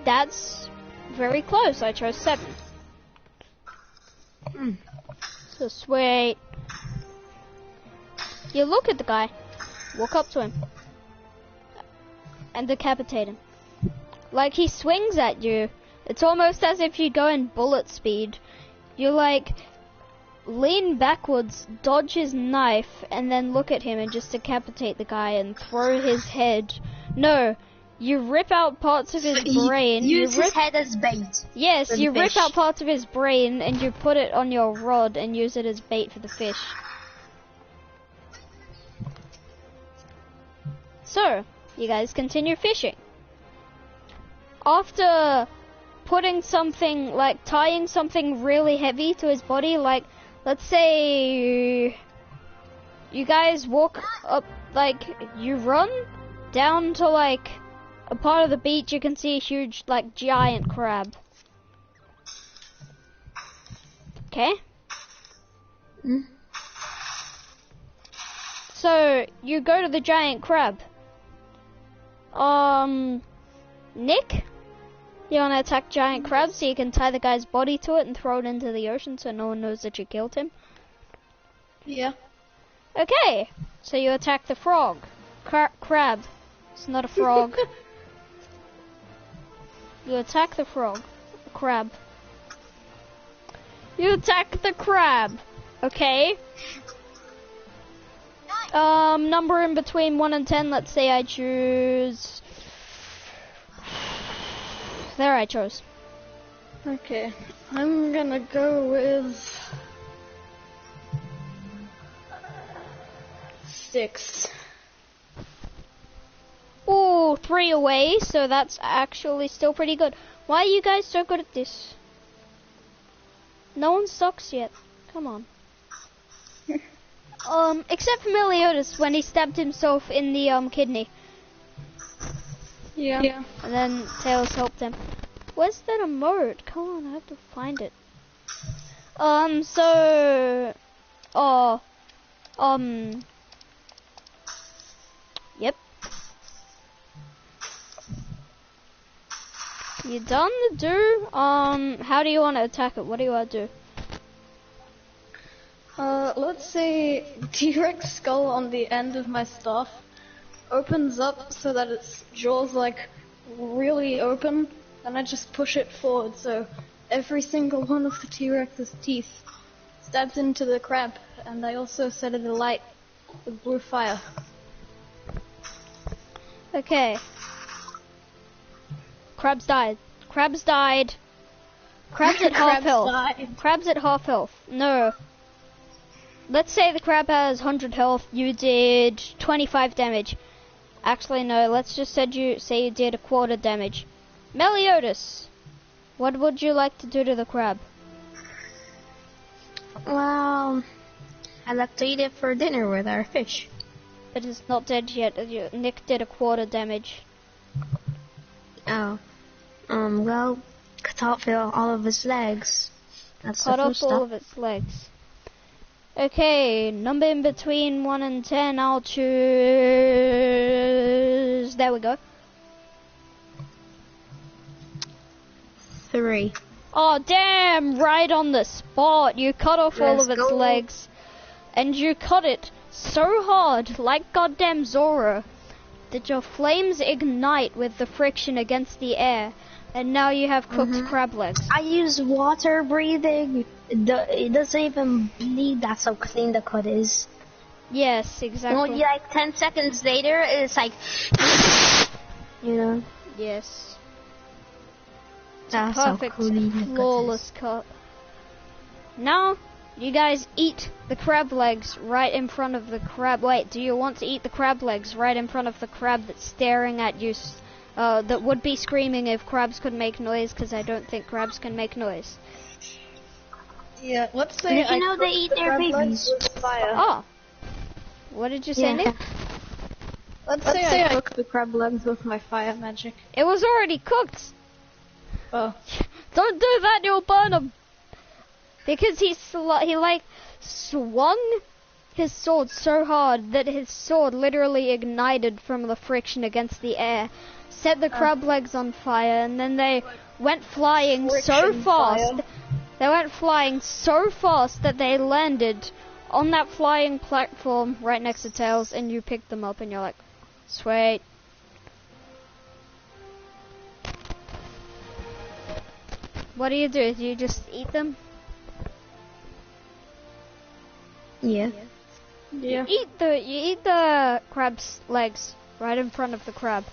That's very close. I chose 7. So sweet. You look at the guy, walk up to him, and decapitate him. Like he swings at you. It's almost as if you go in bullet speed. You like lean backwards, dodge his knife, and then look at him and just decapitate the guy and throw his head. No, you rip out parts of his brain. Use you his head as bait. Yes, for the you rip fish. out parts of his brain and you put it on your rod and use it as bait for the fish. So, you guys continue fishing. After putting something, like tying something really heavy to his body, like, let's say you guys walk up, like, you run down to, like, a part of the beach, you can see a huge, like, giant crab. Okay? So, you go to the giant crab. Nick? You wanna attack giant crab so you can tie the guy's body to it and throw it into the ocean so no one knows that you killed him? Yeah. Okay, so you attack the frog. Crab. It's not a frog. You attack the frog. Crab. You attack the crab. Okay. Number in between 1 and 10. Let's say I choose... There, I chose. Okay. I'm gonna go with 6. Ooh, 3 away, so that's actually still pretty good. Why are you guys so good at this? No one sucks yet. Come on. Except for Meliodas when he stabbed himself in the kidney. Yeah. And then Tails helped him. Where's that emote? Come on, I have to find it. Yep. You done the do? How do you want to attack it? What do you want to do? Let's say T-Rex skull on the end of my staff opens up so that its jaw's like really open, and I just push it forward so every single one of the T-Rex's teeth stabs into the crab, and I also set it alight with blue fire. Okay. Crabs died. Crabs died. Crabs at half Crabs health. died. Crabs at half health. No. Let's say the crab has 100 health. You did 25 damage. Actually, no. Let's just say you did a quarter damage. Meliodas, what would you like to do to the crab? Well, I'd like to eat it for dinner with our fish. It is not dead yet. Nick did a quarter damage. Oh. Well, cut off all of its legs. That's Cut the off first all step. of its legs. Okay, number in between 1 and 10, I'll choose... There we go. 3. Oh, damn! Right on the spot. You cut off all Let's of its go. legs. And you cut it so hard, like goddamn Zora, that your flames ignite with the friction against the air. And now you have cooked crab legs. I use water breathing. It doesn't even bleed. That's how clean the cut is. Yes, exactly. Only like 10 seconds later, it's like, you know, Yes. that's how Perfect, clean the cut is. flawless cut. Now, you guys eat the crab legs right in front of the crab. Wait, do you want to eat the crab legs right in front of the crab that's staring at you? That would be screaming if crabs could make noise, because I don't think crabs can make noise. Yeah, let's say Did you know they eat their babies? with fire. Oh, what did you say, Yeah. Nick? Let's say I cook the crab legs with my fire magic. It was already cooked. Oh. Don't do that, you'll burn him. Because he swung his sword so hard that his sword literally ignited from the friction against the air, set the crab legs on fire, and then they went flying so Friction fast. fire. They went flying so fast that they landed on that flying platform right next to Tails, and you picked them up, and you're like, sweet. What do? Do you just eat them? Yeah. Yeah. You eat the crab's legs right in front of the crab.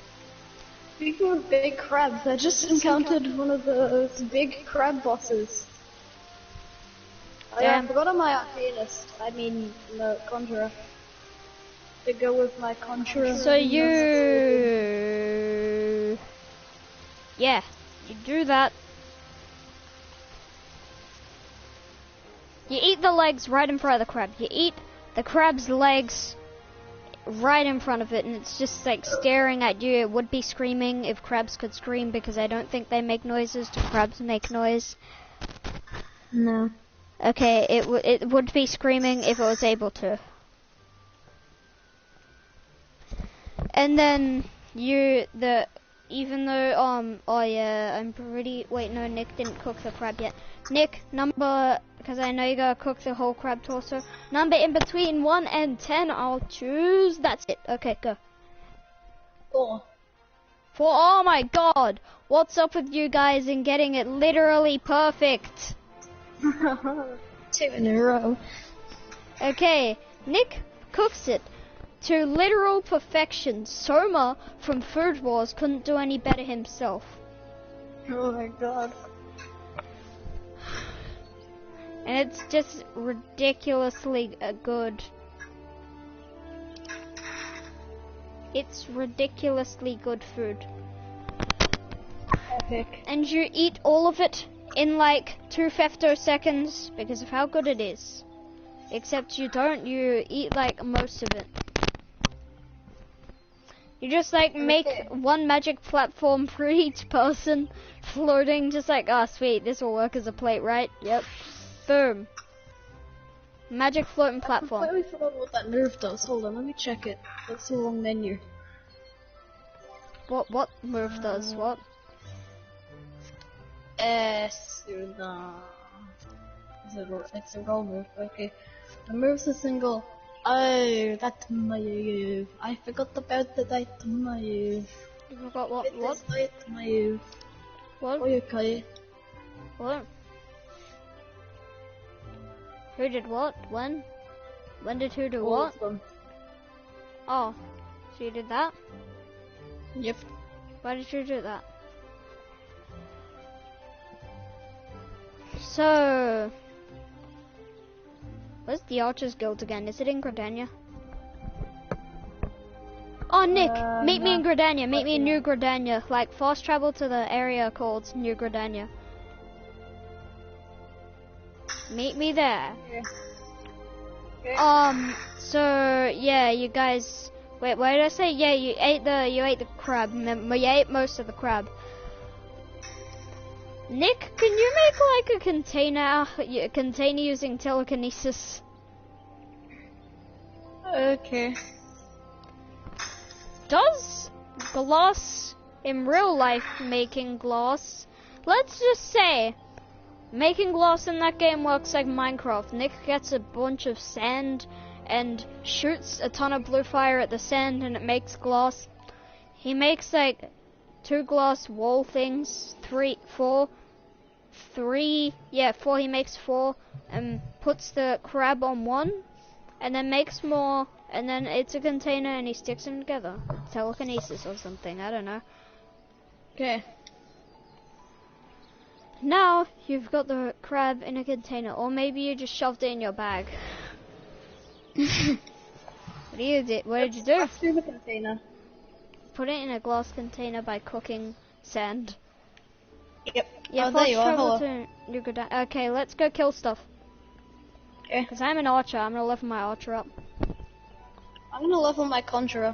Speaking of big crabs, I just encountered one of those big crab bosses. Oh, yeah, I Damn. forgot on my arcanist. I mean, no, conjurer. To go with my conjurer. So yeah, you do that. You eat the legs right in front of the crab. You eat the crab's legs right in front of it, and it's just like staring at you. It would be screaming if crabs could scream, because I don't think they make noises. Do crabs make noise? No. Okay, it would be screaming if it was able to. And then even though oh yeah, I'm pretty. Wait, no, Nick didn't cook the crab yet. Nick, number, because I know you gotta cook the whole crab torso. Number in between 1 and 10, I'll choose. That's it. Okay, go. 4. Oh my god, what's up with you guys in getting it literally perfect? 2 in a row. Okay, Nick cooks it to literal perfection. Soma from Food Wars couldn't do any better himself. Oh my god. And it's just ridiculously good. It's ridiculously good food. Epic. And you eat all of it in like 2 femtoseconds because of how good it is. Except you don't, you eat like most of it. You just like make one magic platform for each person floating, just like, oh sweet, this will work as a plate, right? Yep. Boom. Magic floating I platform. completely forgot what that move does. Hold on, let me check it. That's the long menu. What move does what? It's a roll move, okay. The move's a single. Oh, that move. I forgot about that move. You forgot what? It is that move. What? Okay. What? Who did what? When? When did who do All what? of them. Oh, so you did that? Yep. Why did you do that? So, where's the Archers Guild again? Is it in Gridania? Oh, Nick, meet me in Gridania. Meet me in New Gridania. Like, fast travel to the area called New Gridania. Meet me there. Yeah. So yeah, you guys. Wait, what did I say? Yeah, you ate the crab. You ate most of the crab. Nick, can you make like a container using telekinesis? Okay. Does glass in real life making glass? Let's just say making glass in that game works like Minecraft. Nick gets a bunch of sand and shoots a ton of blue fire at the sand and it makes glass. He makes like 2 glass wall things, 4. He makes 4 and puts the crab on 1 and then makes more and then it's a container and he sticks them together. Telekinesis or something, I don't know. Okay. Now you've got the crab in a container, or maybe you just shoved it in your bag. What did you do? Let's do the container. Put it in a glass container by cooking sand. Yep. Yeah, there fast you are. travel Hello. to New Gridania. Okay, let's go kill stuff. Okay. Because I'm an archer, I'm gonna level my archer up. I'm gonna level my conjurer.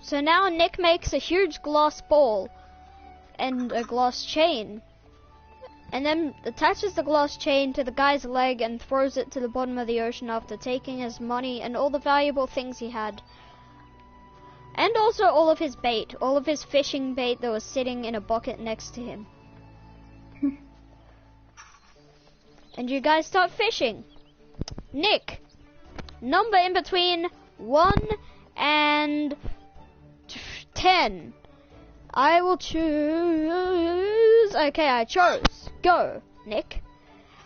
So now Nick makes a huge glass ball and a glass chain. And then attaches the glass chain to the guy's leg and throws it to the bottom of the ocean after taking his money and all the valuable things he had. And also all of his bait, all of his fishing bait that was sitting in a bucket next to him. And you guys start fishing. Nick, number in between 1 and 10. I will choose. Okay, I chose. Go, Nick.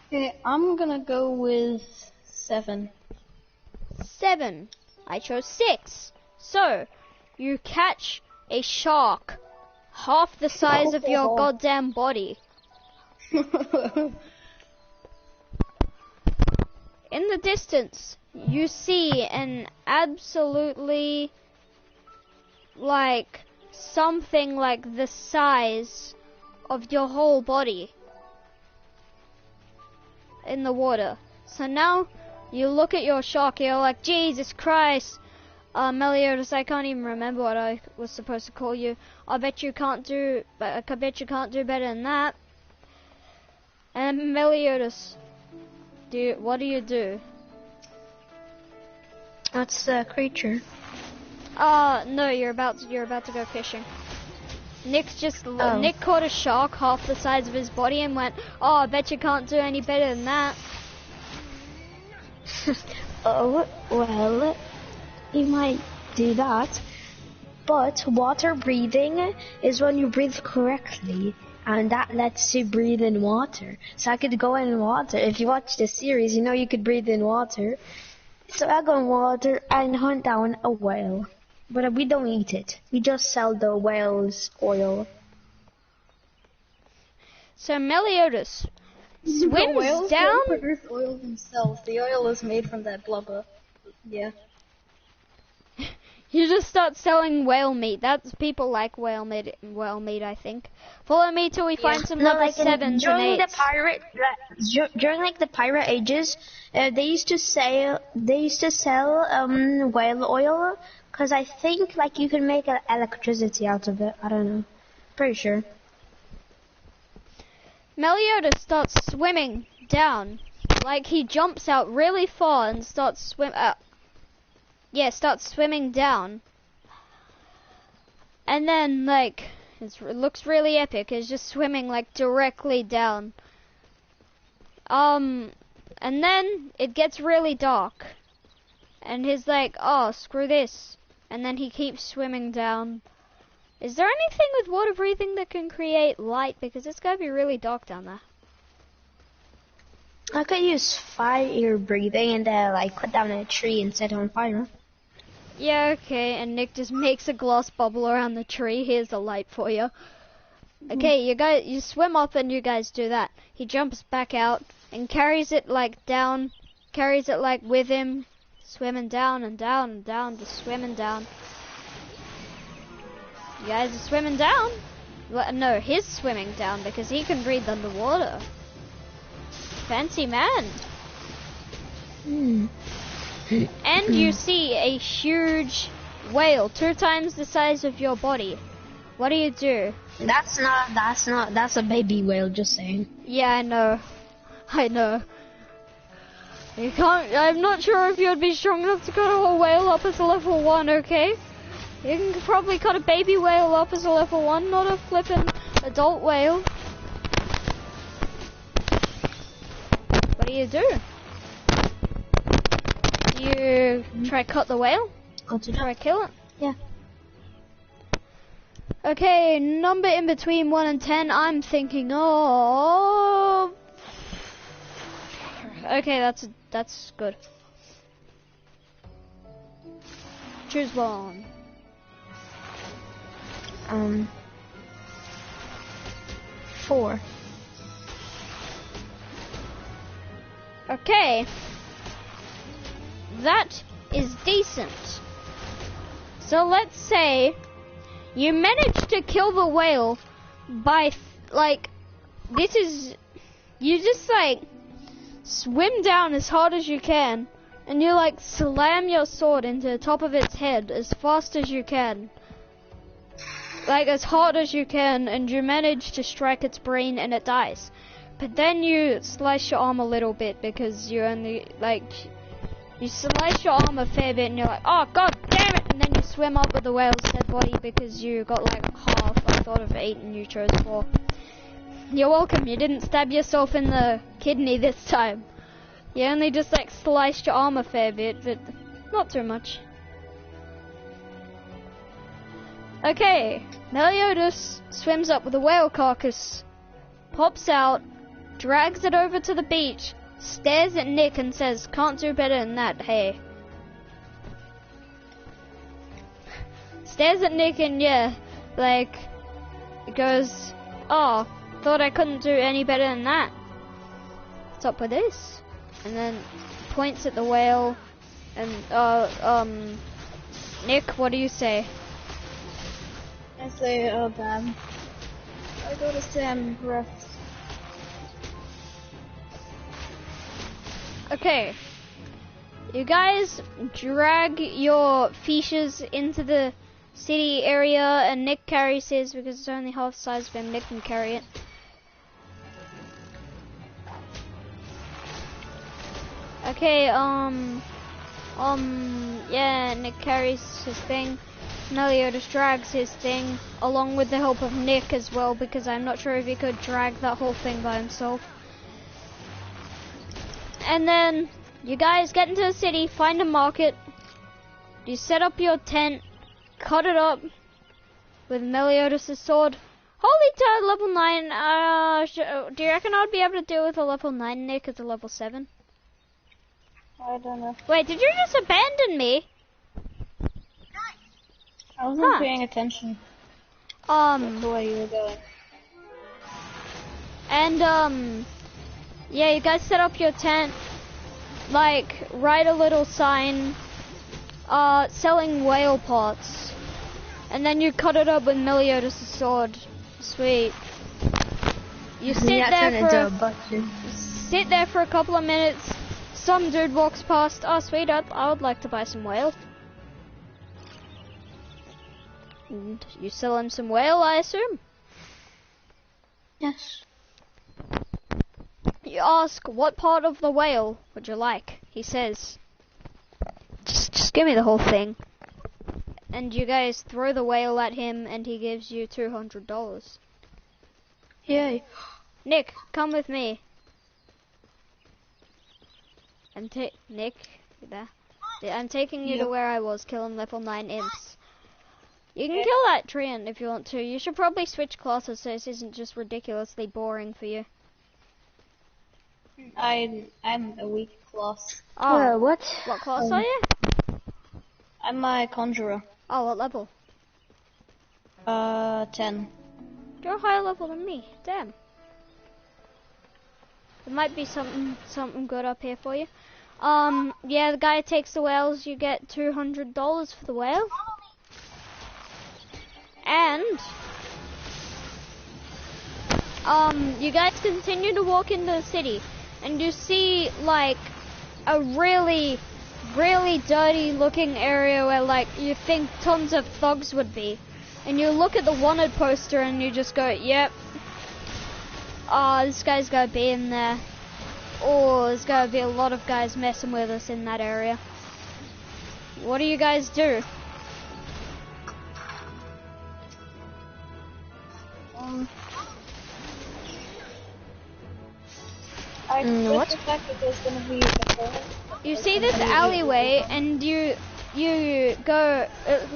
Okay, I'm gonna go with 7. 7. I chose 6. So, you catch a shark half the size of your goddamn body. In the distance, you see an absolutely like something like the size of your whole body in the water. So now you look at your shark, you're like, Jesus Christ, Meliodas, I can't even remember what I was supposed to call you. I bet you can't do better than that. And Meliodas, what do you do? What's the creature? No, you're about to go fishing. Nick caught a shark half the size of his body and went, oh, I bet you can't do any better than that. Oh, well, you might do that. But water breathing is when you breathe correctly, and that lets you breathe in water. So I could go in water. If you watch the series, you know you could breathe in water. So I go in water and hunt down a whale. But we don't eat it. We just sell the whale's oil. The So Meliodas swims whales down. don't produce oil themselves. The oil is made from their blubber. Yeah. You just start selling whale meat. That's people like whale meat. I think. Follow me till we find some level 7s and 8s. During like the pirate ages, they used to sell whale oil, because I think like you can make electricity out of it. I don't know. Pretty sure. Meliodas starts swimming down. Like he jumps out really far and starts starts swimming down. And then like it looks really epic. It's just swimming like directly down. And then it gets really dark. And he's like, oh, screw this. And then he keeps swimming down. Is there anything with water breathing that can create light? Because it's gotta be really dark down there. I could use fire breathing and like cut down a tree and set it on fire. Yeah, okay, and Nick just makes a glass bubble around the tree. Here's the light for you. Okay, you swim up and you guys do that. He jumps back out and carries it like down, carries it like with him, swimming down and down and down, just swimming down. You guys are swimming down? Well, no, he's swimming down because he can breathe underwater. Fancy man. And you see a huge whale, 2 times the size of your body. What do? That's a baby whale, just saying. Yeah, I know. You can't, I'm not sure if you'd be strong enough to cut a whole whale up as a level 1, okay? You can probably cut a baby whale up as a level 1, not a flippin' adult whale. What do? Do you try cut the whale? Try kill it? Yeah. Okay, number in between 1 and 10, I'm thinking of... Okay, that's good. Choose one. 4. Okay. That is decent. So let's say you managed to kill the whale by, you just, swim down as hard as you can, and you, slam your sword into the top of its head as fast as you can. As hard as you can, and you manage to strike its brain and it dies. But then you slice your arm a little bit because you only, you slice your arm a fair bit and you're like, oh god damn it! And then you swim up with the whale's dead body because you got half. I thought of 8 and you chose 4. You're welcome, you didn't stab yourself in the kidney this time. You only just sliced your arm a fair bit, but not too much. Okay, Meliodas swims up with a whale carcass, pops out, drags it over to the beach, stares at Nick and says, can't do better than that, hey. Stares at Nick and goes, oh, thought I couldn't do any better than that. What's up with this? And then points at the whale and, Nick, what do you say? I say, oh damn. I go to Sam rest. Okay. You guys drag your fishes into the city area and Nick carries his because it's only half size of him. Nick can carry it. Okay, yeah, Nick carries his thing. Meliodas drags his thing along with the help of Nick as well because I'm not sure if he could drag that whole thing by himself. And then you guys get into the city, find a market, you set up your tent, cut it up with Meliodas' sword. Holy turd, level 9, do you reckon I'd be able to deal with a level 9 Nick as a level 7? I don't know. Wait, did you just abandon me? I wasn't paying attention to where you were going. And, yeah, you guys set up your tent, write a little sign, selling whale parts, and then you cut it up with Meliodas' sword. Sweet. You sit there for a couple of minutes, some dude walks past, oh sweet, I would like to buy some whale. And you sell him some whale, I assume? Yes. You ask, what part of the whale would you like? He says, just give me the whole thing. And you guys throw the whale at him and he gives you $200. Yay. Nick, come with me. And Nick, you there? Yeah, I'm taking you to where I was killing level 9 imps. You can kill that treant if you want to. You should probably switch classes so this isn't just ridiculously boring for you. I'm a weak class. Oh, What? what class are you? I'm my conjurer. Oh, what level? 10. You're a higher level than me. Damn. There might be something good up here for you. Yeah, the guy takes the whales. You get $200 for the whale. And you guys continue to walk into the city, and you see like a really dirty looking area where like you think tons of thugs would be, and you look at the wanted poster and you just go, yep, this guy's gotta be in there. Oh, there's gotta be a lot of guys messing with us in that area. What do you guys do? I what? the fact that there's gonna be a hole. You see this alleyway, and you go. It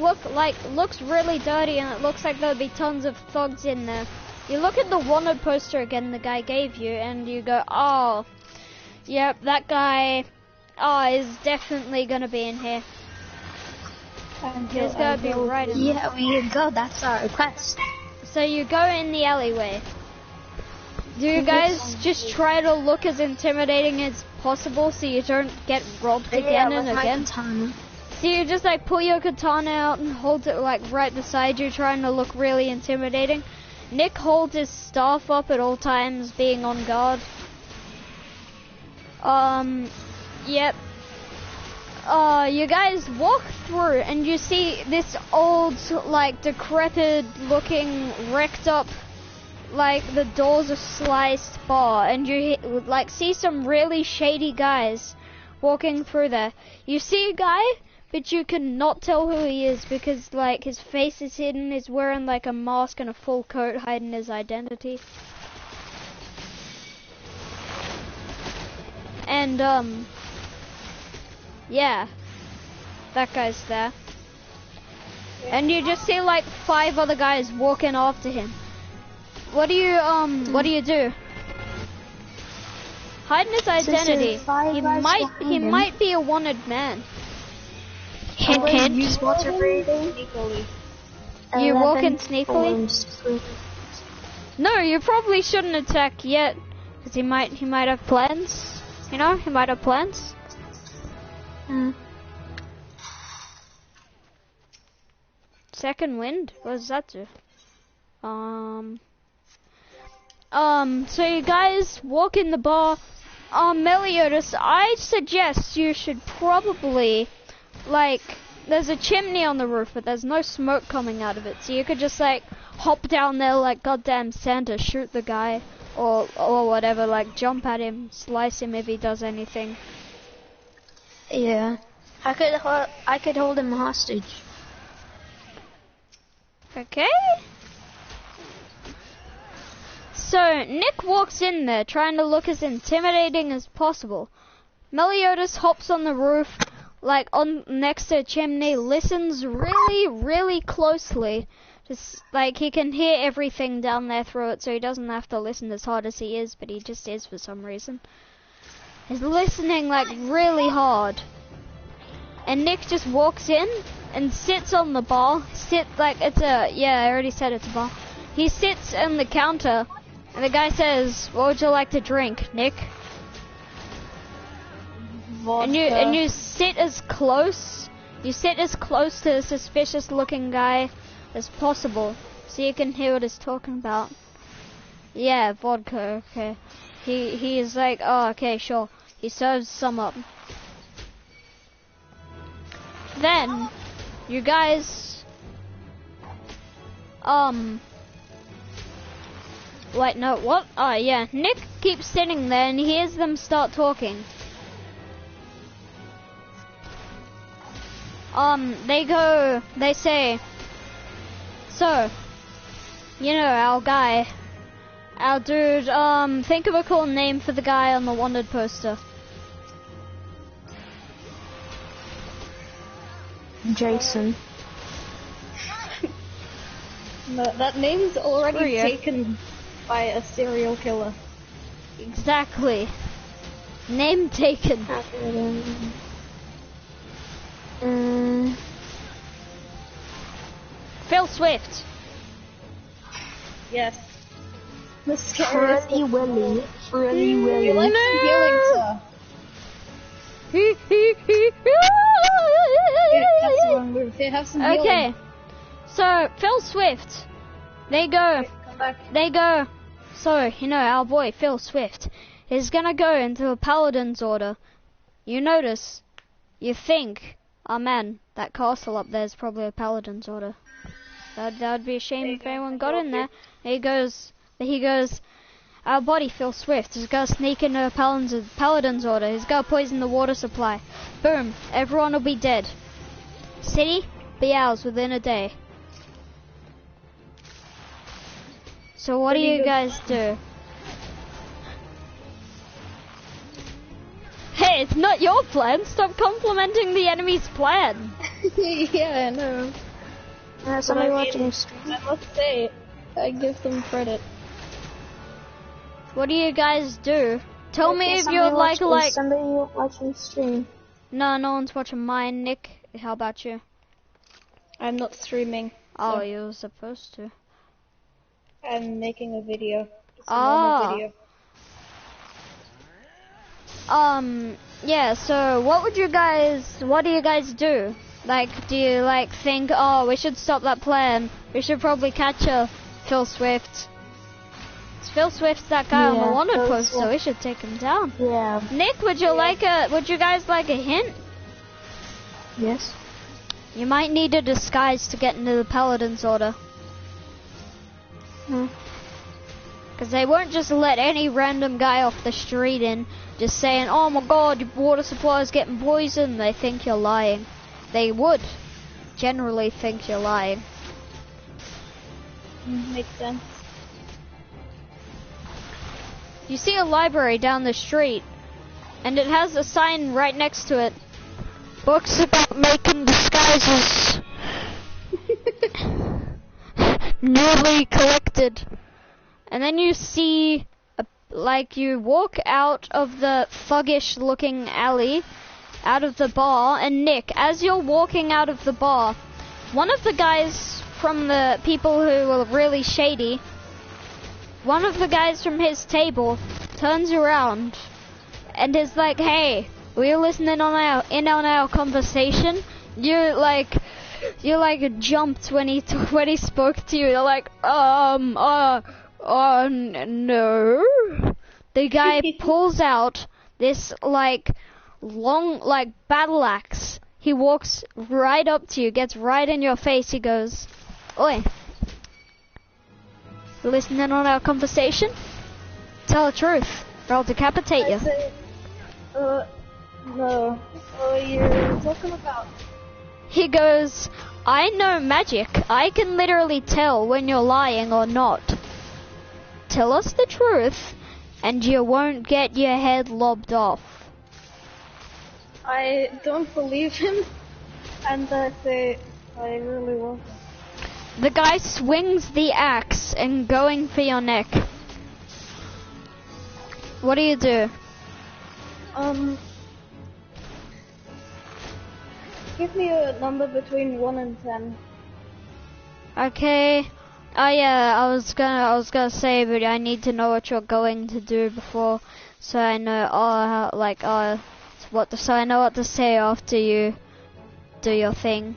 looks really dirty, and it looks like there'll be tons of thugs in there. You look at the wanted poster again the guy gave you, and you go, oh, yep, that guy, is definitely gonna be in here. He's gonna be right in there. Yeah, we go. That's our quest. So you go in the alleyway. Do you guys just try to look as intimidating as possible so you don't get robbed again and again? Katana. So you just like pull your katana out and hold it like right beside you, trying to look really intimidating. Nick holds his staff up at all times, being on guard. Yep. You guys walk through and you see this old, like, decrepit looking, wrecked up, like, the doors are sliced bar, and you, like, see some really shady guys walking through there. You see a guy, but you cannot tell who he is because, like, his face is hidden, he's wearing, like, a mask and a full coat hiding his identity. And, yeah, that guy's there. And you just see, like, 5 other guys walking after him. What do you do? Hiding his identity. He might be a wanted man. Hint. Use water breathing. You walk in sneakily? No, you probably shouldn't attack yet, because he might have plans. You know, he might have plans. Second wind? What does that do? So you guys walk in the bar. Meliodas, I suggest you should probably, like, there's a chimney on the roof, but there's no smoke coming out of it, so you could just, like, hop down there like goddamn Santa, shoot the guy, or whatever, like, jump at him, slice him if he does anything. Yeah. I could hold him hostage. Okay. So, Nick walks in there, trying to look as intimidating as possible. Meliodas hops on the roof, like, on next to a chimney, listens really closely. Just, like, he can hear everything down there through it, so he doesn't have to listen as hard as he is, but he just is for some reason. He's listening, like, really hard. And Nick just walks in and sits on the bar. I already said it's a bar. He sits on the counter, and the guy says, "What would you like to drink, Nick?" Vodka. And you sit as close to the suspicious looking guy as possible, so you can hear what he's talking about. Yeah, vodka, okay. He is like, oh, okay, sure. He serves some up. Then, you guys, wait, no, what? Oh, yeah, Nick keeps sitting there and he hears them start talking. They say, so, you know, our dude, think of a cool name for the guy on the wanted poster. Jason. No, that name's already taken by a serial killer. Exactly. Name taken. Phil Swift. Yes. The scariest. Frilly Willy. Frilly You Willy. like some healing, sir? Yeah, that's the wrong move. Here, have some healing. Okay, so Phil Swift, they go. Okay, come back. They go. So, you know, our boy Phil Swift is gonna go into a paladin's order. You notice, you think, oh man, that castle up there is probably a paladin's order. That'd be a shame if anyone got in there. He goes, our buddy Phil Swift is gonna sneak into a paladin's order. He's gonna poison the water supply. Boom, everyone will be dead. City, be ours within a day. So what do you guys do? Hey, it's not your plan. Stop complimenting the enemy's plan. Yeah, I know. Somebody But I mean, watching stream. I must say, I give them credit. What do you guys do? Tell me if you'd like. Somebody watching stream. No, no one's watching mine. Nick, how about you? I'm not streaming. Oh, so you were supposed to. I'm making a video. Just a Ah. normal video. Yeah, so what do you guys do? Like, do you, like, think, oh, we should stop that plan. We should probably catch Phil Swift. Phil Swift's that guy on the Yeah, wanted Phil post, so Swift. we should take him down. Yeah. Nick, would you guys like a hint? Yes. You might need a disguise to get into the Paladin's order. Hmm. Because they won't just let any random guy off the street in, just saying, oh my god, your water supply is getting poisoned. They think you're lying. They would generally think you're lying. Makes sense. You see a library down the street, and it has a sign right next to it. Books about making disguises. Newly collected. And then you see, you walk out of the thuggish looking alley, out of the bar, and Nick, as you're walking out of the bar, one of the guys from the people who were really shady, one of the guys from his table turns around and is like, hey, were you listening on our conversation? You jumped when he spoke to you. You're like, no. The guy pulls out this long battle axe. He walks right up to you, gets right in your face. He goes, oi, listening on our conversation? Tell the truth, or I'll decapitate you. I say, no. What are you talking about? He goes, I know magic. I can literally tell when you're lying or not. Tell us the truth, and you won't get your head lobbed off. I don't believe him, and I say, I really won't. The guy swings the axe and going for your neck. What do you do? Give me a number between 1 and 10. Okay. Oh yeah, I was gonna say, but I need to know what you're going to do before, so I know so I know what to say after you do your thing.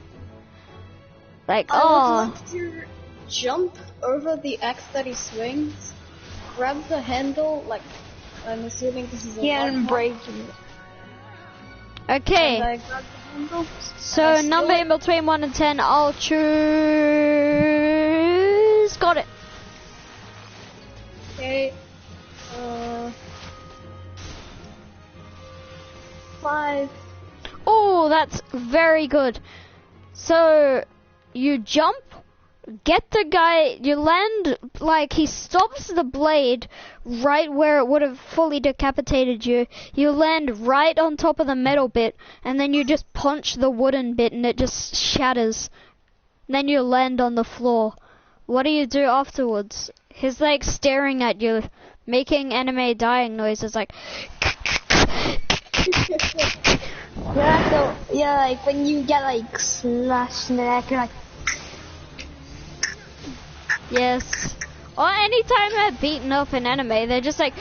I would like to jump over the axe that he swings, grab the handle, I'm assuming this is a and break it. Okay. And I grab the handle. So number in between 1 and 10, I'll choose. Got it. Okay. 5. Oh, that's very good. So you jump, get the guy, you land, he stops the blade right where it would have fully decapitated you. You land right on top of the metal bit, and then you just punch the wooden bit and it just shatters. Then you land on the floor. What do you do afterwards? He's staring at you, making anime dying noises Yeah, so, when you get, slashed in the neck, you're like... Yes. Or anytime they're beaten up in anime, they're just like...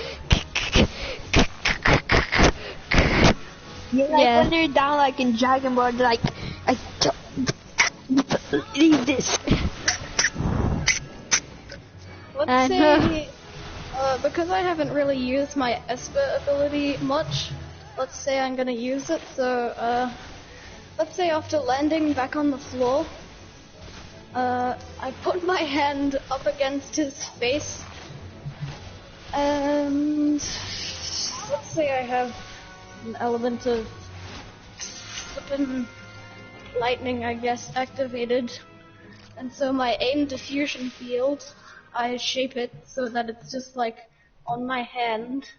Yeah, like when they're down like in Dragon Ball, they're like I don't need this. Let's say, because I haven't really used my Esper ability much, let's say I'm gonna use it, so, let's say after landing back on the floor, I put my hand up against his face, and let's say I have an element of flippin' lightning, I guess, activated, and so my aim diffusion field, I shape it so that it's just like on my hand,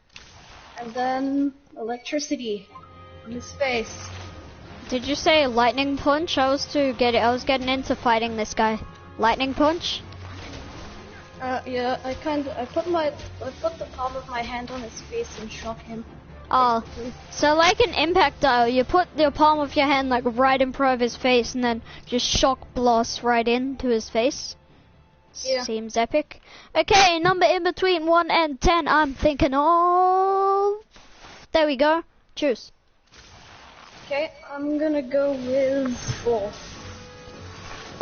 and then electricity on his face. Did you say lightning punch? I was getting into fighting this guy. Lightning punch? Yeah, I put the palm of my hand on his face and shock him. Oh, so like an impact dial, you put the palm of your hand like right in front of his face and then just shock blast right into his face. Yeah. Seems epic. Okay, number in between 1 and 10, I'm thinking of... There we go. Choose. Okay, I'm gonna go with 4.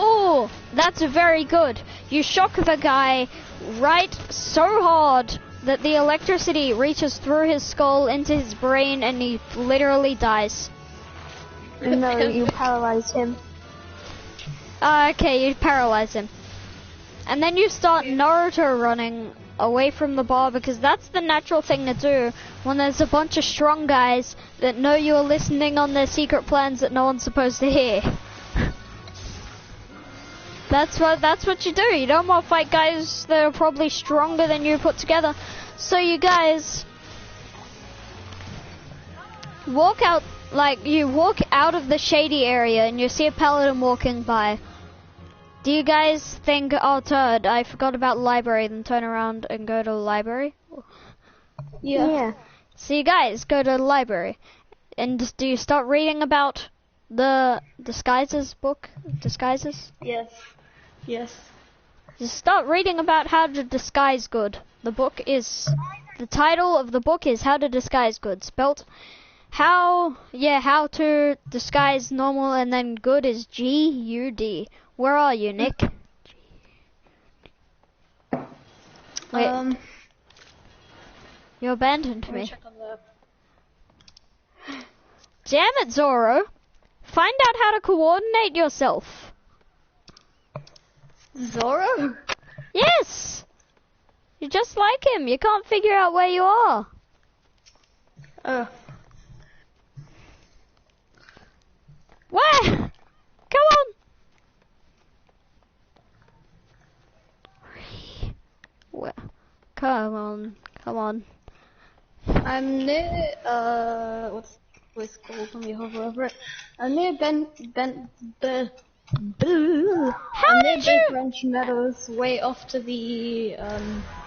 Oh, that's very good. You shock the guy right so hard that the electricity reaches through his skull into his brain and he literally dies. No, you paralyze him. Okay, you paralyze him. And then you start Naruto running away from the bar because that's the natural thing to do when there's a bunch of strong guys that know you're listening on their secret plans that no one's supposed to hear. That's what you do. You don't want to fight guys that are probably stronger than you put together. So you guys walk out, like you walk out of the shady area and you see a paladin walking by. Do you guys think, oh turd, I forgot about the library, then turn around and go to the library? Yeah. So you guys go to the library, and do you start reading about the Disguises book? Disguises? Yes. Yes. You start reading about how to disguise good. The title of the book is How to Disguise Good, spelt how to disguise normal and then good is G-U-D. Where are you, Nick? Wait. You abandoned me. Check on the... Damn it, Zoro. Find out how to coordinate yourself. Zoro? Yes! You're just like him. You can't figure out where you are. Where? Come on. Where? Come on. I'm near, what's this called? Let me hover over it. I'm near How did you? French Meadows, way off to the,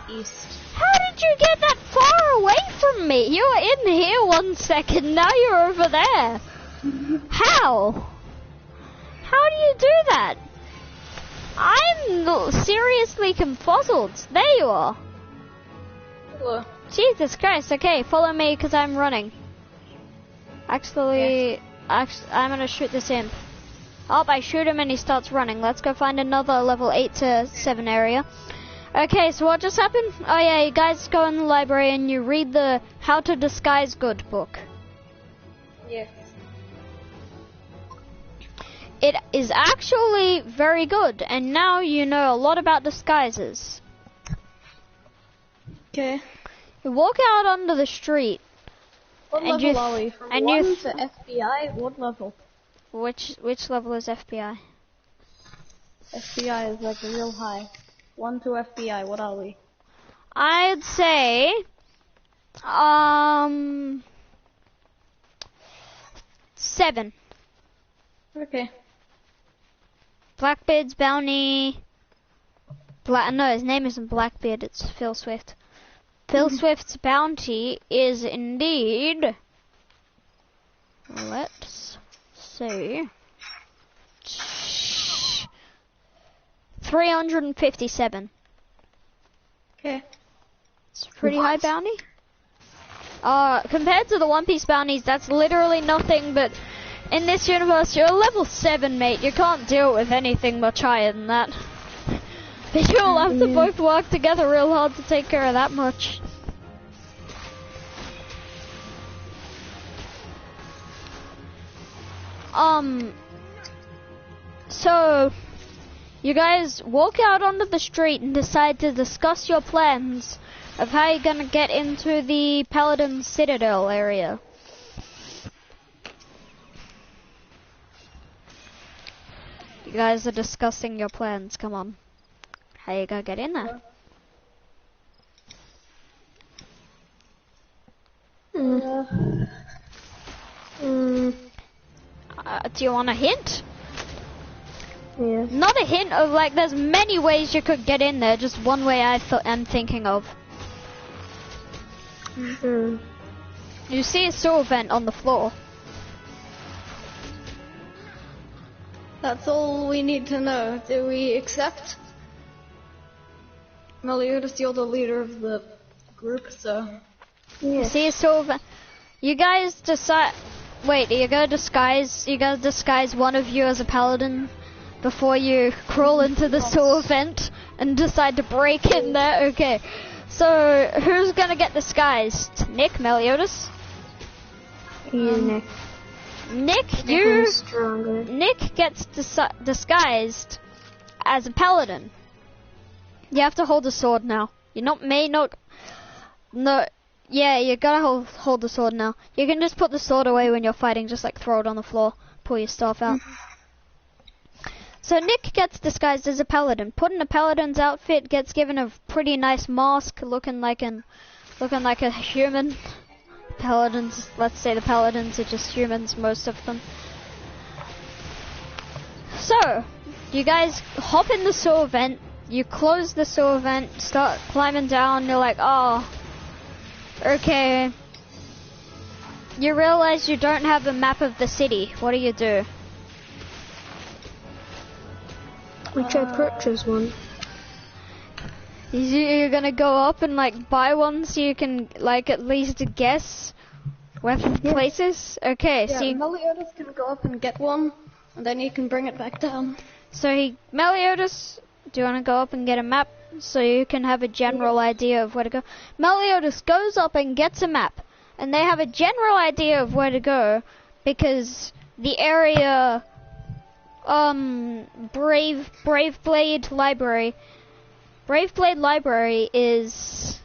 east. How did you get that far away from me? You were in here 1 second, now you're over there. How? How do you do that? I'm seriously confuzzled. There you are. Hello. Jesus Christ, okay, follow me because I'm running. Actually, I'm gonna shoot this imp. Oh, I shoot him and he starts running. Let's go find another level 8 to 7 area. Okay, so what just happened? Oh yeah, you guys go in the library and you read the How to Disguise Good book. Yeah. It is actually very good, and now you know a lot about disguises. Okay. You walk out onto the street. What and level are we? From and 1 you to FBI? What level? Which level is FBI? FBI is like real high. 1 to FBI, what are we? I'd say, 7. Okay. Blackbeard's bounty. No, his name isn't Blackbeard. It's Phil Swift. Phil Swift's bounty is indeed. Let's see. 3 357. Okay. It's a pretty high bounty. Compared to the One Piece bounties, that's literally nothing, but in this universe, you're level 7, mate. You can't deal with anything much higher than that. But you'll have to both work together real hard to take care of that much. So, you guys walk out onto the street and decide to discuss your plans of how you're gonna get into the Paladin Citadel area. You guys are discussing your plans, come on. How you gonna get in there? Do you want a hint? Yeah. Not a hint of like, there's many ways you could get in there, just one way I'm thinking of. You see a sewer vent on the floor. That's all we need to know. Do we accept? Meliodas, you're the leader of the group, so... You see a sewer vent. You guys decide... Wait, you guys disguise one of you as a paladin before you crawl into the sewer vent and decide to break in there? Okay. So, who's gonna get disguised? Nick, Meliodas? You, Nick. Nick, Nick gets disguised as a paladin. You have to hold a sword now. You gotta hold the sword now. You can just put the sword away when you're fighting, just like throw it on the floor, pull your staff out. So Nick gets disguised as a paladin, put in a paladin's outfit, gets given a pretty nice mask, looking like a human. Paladins, let's say the paladins are just humans, most of them. So, you guys hop in the sewer vent, you close the sewer vent, start climbing down, you're like, oh, okay. You realize you don't have a map of the city. What do you do? Which I purchased one. You're gonna go up and like buy one so you can like at least guess weapon places? Okay, Yeah, so Meliodas can go up and get one, and then you can bring it back down. Meliodas, do you wanna go up and get a map so you can have a general idea of where to go? Meliodas goes up and gets a map, and they have a general idea of where to go because the area Brave Blade Library is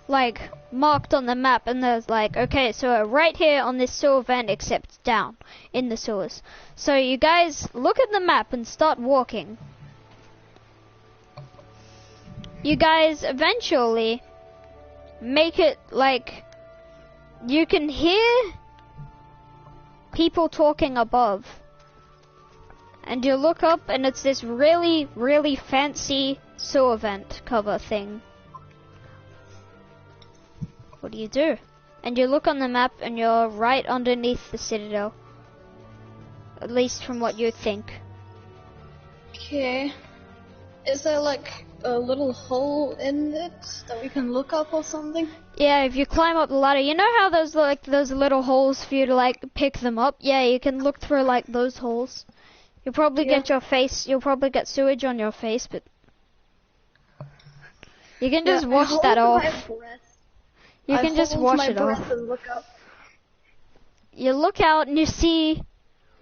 like marked on the map, and there's like, okay, so we're right here on this sewer vent except down in the sewers. So you guys look at the map and start walking. You guys eventually make it like you can hear people talking above. And you look up and it's this really, really fancy sewer vent cover thing. What do you do? And you look on the map and you're right underneath the citadel. At least from what you think. Okay. Is there like a little hole in it that we can look up or something? Yeah, if you climb up the ladder, you know how there's like those little holes for you to like pick them up? Yeah, you can look through like those holes. You'll probably you'll probably get sewage on your face, but you can just wash that off. You can just wash it off. And look up. You look out and you see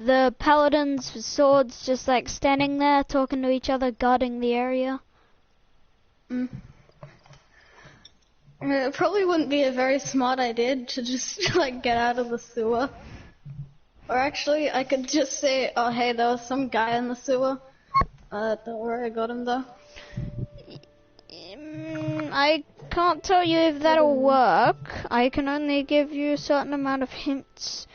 the paladins with swords just like standing there talking to each other, guarding the area. It probably wouldn't be a very smart idea to just like get out of the sewer. Or actually, I could just say, oh hey, there was some guy in the sewer. Don't worry, I got him though. I can't tell you if that'll work. I can only give you a certain amount of hints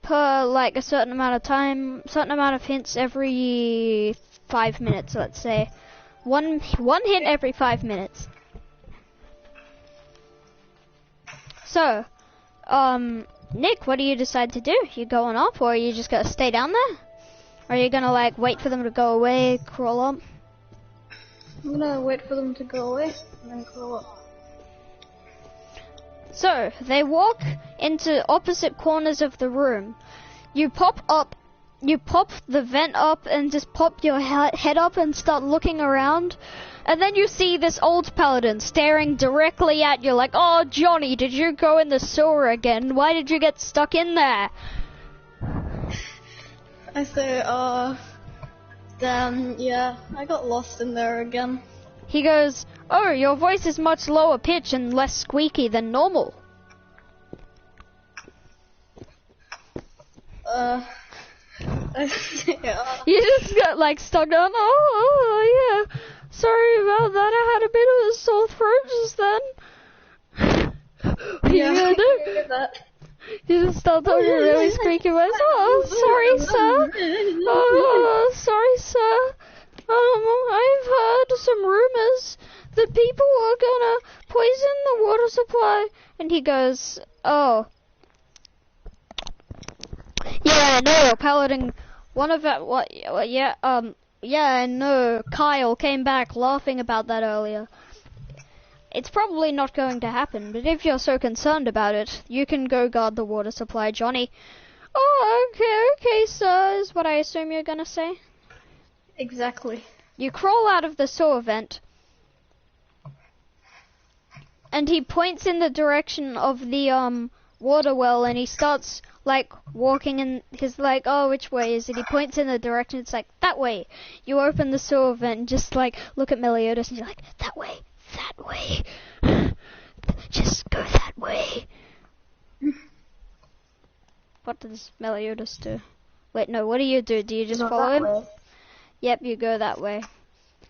per, like, a certain amount of time, certain amount of hints every 5 minutes, let's say. One hint every 5 minutes. So, Nick, what do you decide to do? You going up, or are you just gonna stay down there? Or are you gonna like wait for them to go away, crawl up? I'm gonna wait for them to go away and then crawl up. So, they walk into opposite corners of the room. You pop the vent up and just pop your head up and start looking around. And then you see this old paladin staring directly at you like, "Oh, Johnny, did you go in the sewer again? Why did you get stuck in there?" I say, damn, yeah, I got lost in there again. He goes, "Oh, your voice is much lower pitch and less squeaky than normal." Yeah. You just got like stuck on, "Oh, yeah, sorry about that, I had a bit of a sore throat just then." Yeah, You I do? hear that. You just start talking really squeaky voice. "Oh, sorry, sir. Oh, sorry, sir. I've heard some rumors that people are gonna poison the water supply." And he goes, "Oh. Yeah, I know, Paladin. One of that, yeah, I know. Kyle came back laughing about that earlier. It's probably not going to happen, but if you're so concerned about it, you can go guard the water supply, Johnny." "Oh, okay, sir," is what I assume you're gonna say. Exactly. You crawl out of the sewer vent, and he points in the direction of the, water well, and he starts, like, walking in, he's like, "Oh, which way is it?" He points in the direction, it's like, "That way." You open the sewer vent and just, like, look at Meliodas, and you're like, "That way. That way. Just go that way." What does Meliodas do? Wait, no, what do you do? Do you just follow him? Way. Yep, you go that way.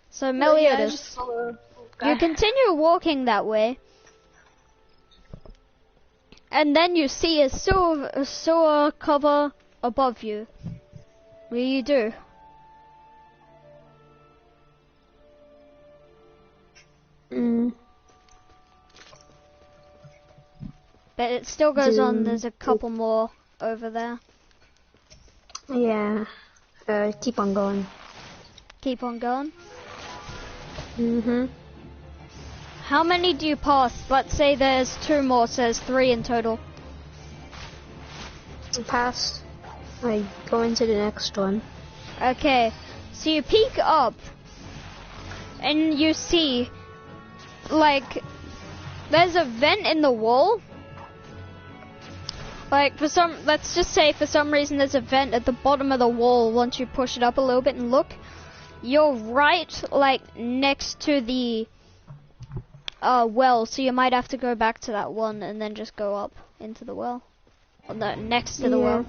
So Yeah, I Meliodas, just follow the you guy. continue walking that way, and then you see a sewer cover above you. What do you do? But it still goes on. There's a couple more over there. Yeah. Keep on going. Keep on going. Mhm. How many do you pass? Let's say there's 2 more, so there's 3 in total. Pass. I go into the next one. Okay, so you peek up, and you see, like, there's a vent in the wall. Like, let's just say for some reason there's a vent at the bottom of the wall once you push it up a little bit and look. You're right, like, next to the well, so you might have to go back to that one and then just go up into the well. Or no, next to the well.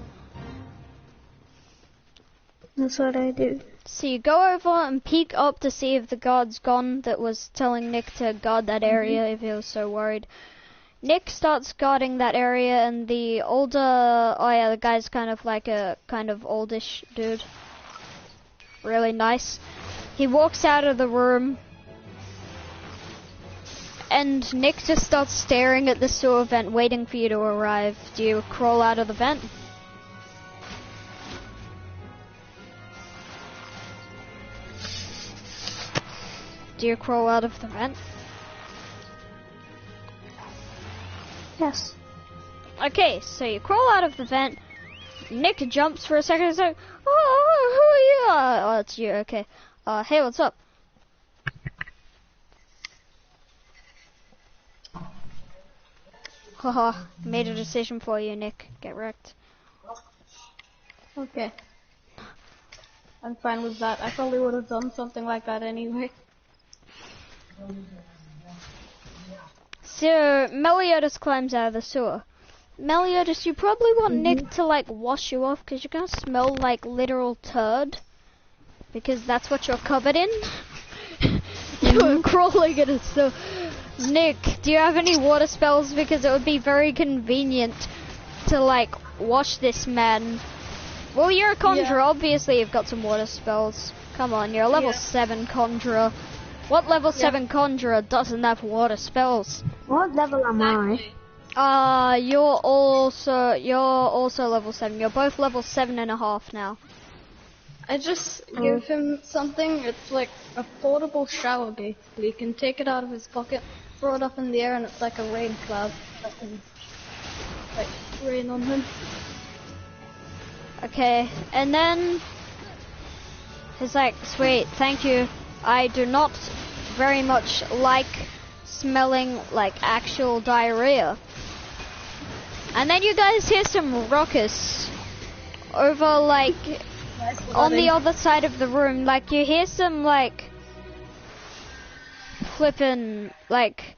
That's what I do. So you go over and peek up to see if the guard's gone that was telling Nick to guard that area if he was so worried. Nick starts guarding that area, and the the guy's kind of like a kind of oldish dude. Really nice. He walks out of the room, and Nick just starts staring at the sewer vent, waiting for you to arrive. Do you crawl out of the vent? Do you crawl out of the vent? Yes. Okay, so you crawl out of the vent. Nick jumps for a second and says, "Oh, who are you?" "Oh, it's you, okay. Hey, what's up?" Haha, made a decision for you, Nick. Get wrecked. Okay. I'm fine with that. I probably would have done something like that anyway. So, Meliodas climbs out of the sewer. Meliodas, you probably want Nick to, like, wash you off, because you're gonna smell like literal turd. Because that's what you're covered in. You're crawling in a sewer. Nick, do you have any water spells? Because it would be very convenient to, like, wash this man. Well, you're a conjurer. Yeah. Obviously you've got some water spells. Come on, you're a level 7 conjurer. What level 7 conjurer doesn't have water spells? What level am I? You're also level 7. You're both level 7.5 now. I just give him something. It's like a portable shower, basically. He can take it out of his pocket, throw it up in the air, and it's like a rain cloud that can like rain on him. Okay, and then he's like, sweet, thank you. I do not very much like smelling like actual diarrhea. And then you guys hear some ruckus over like on the other side of the room. Like you hear some like flippin' like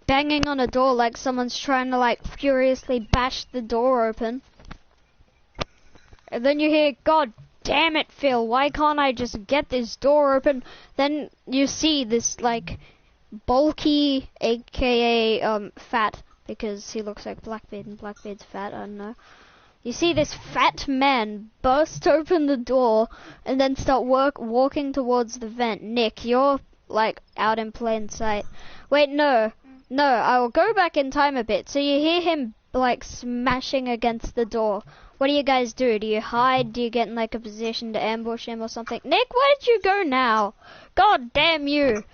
banging on a door, like someone's trying to like furiously bash the door open. And then you hear, God damn it, Phil, why can't I just get this door open? Then you see this like bulky, aka fat, because he looks like Blackbeard and Blackbeard's fat, I don't know. You see this fat man burst open the door and then start walking towards the vent. Nick, you're like out in plain sight. Wait, no, I will go back in time a bit. So you hear him like smashing against the door. What do you guys do? Do you hide? Do you get in like a position to ambush him or something? Nick, where did you go now? God damn you.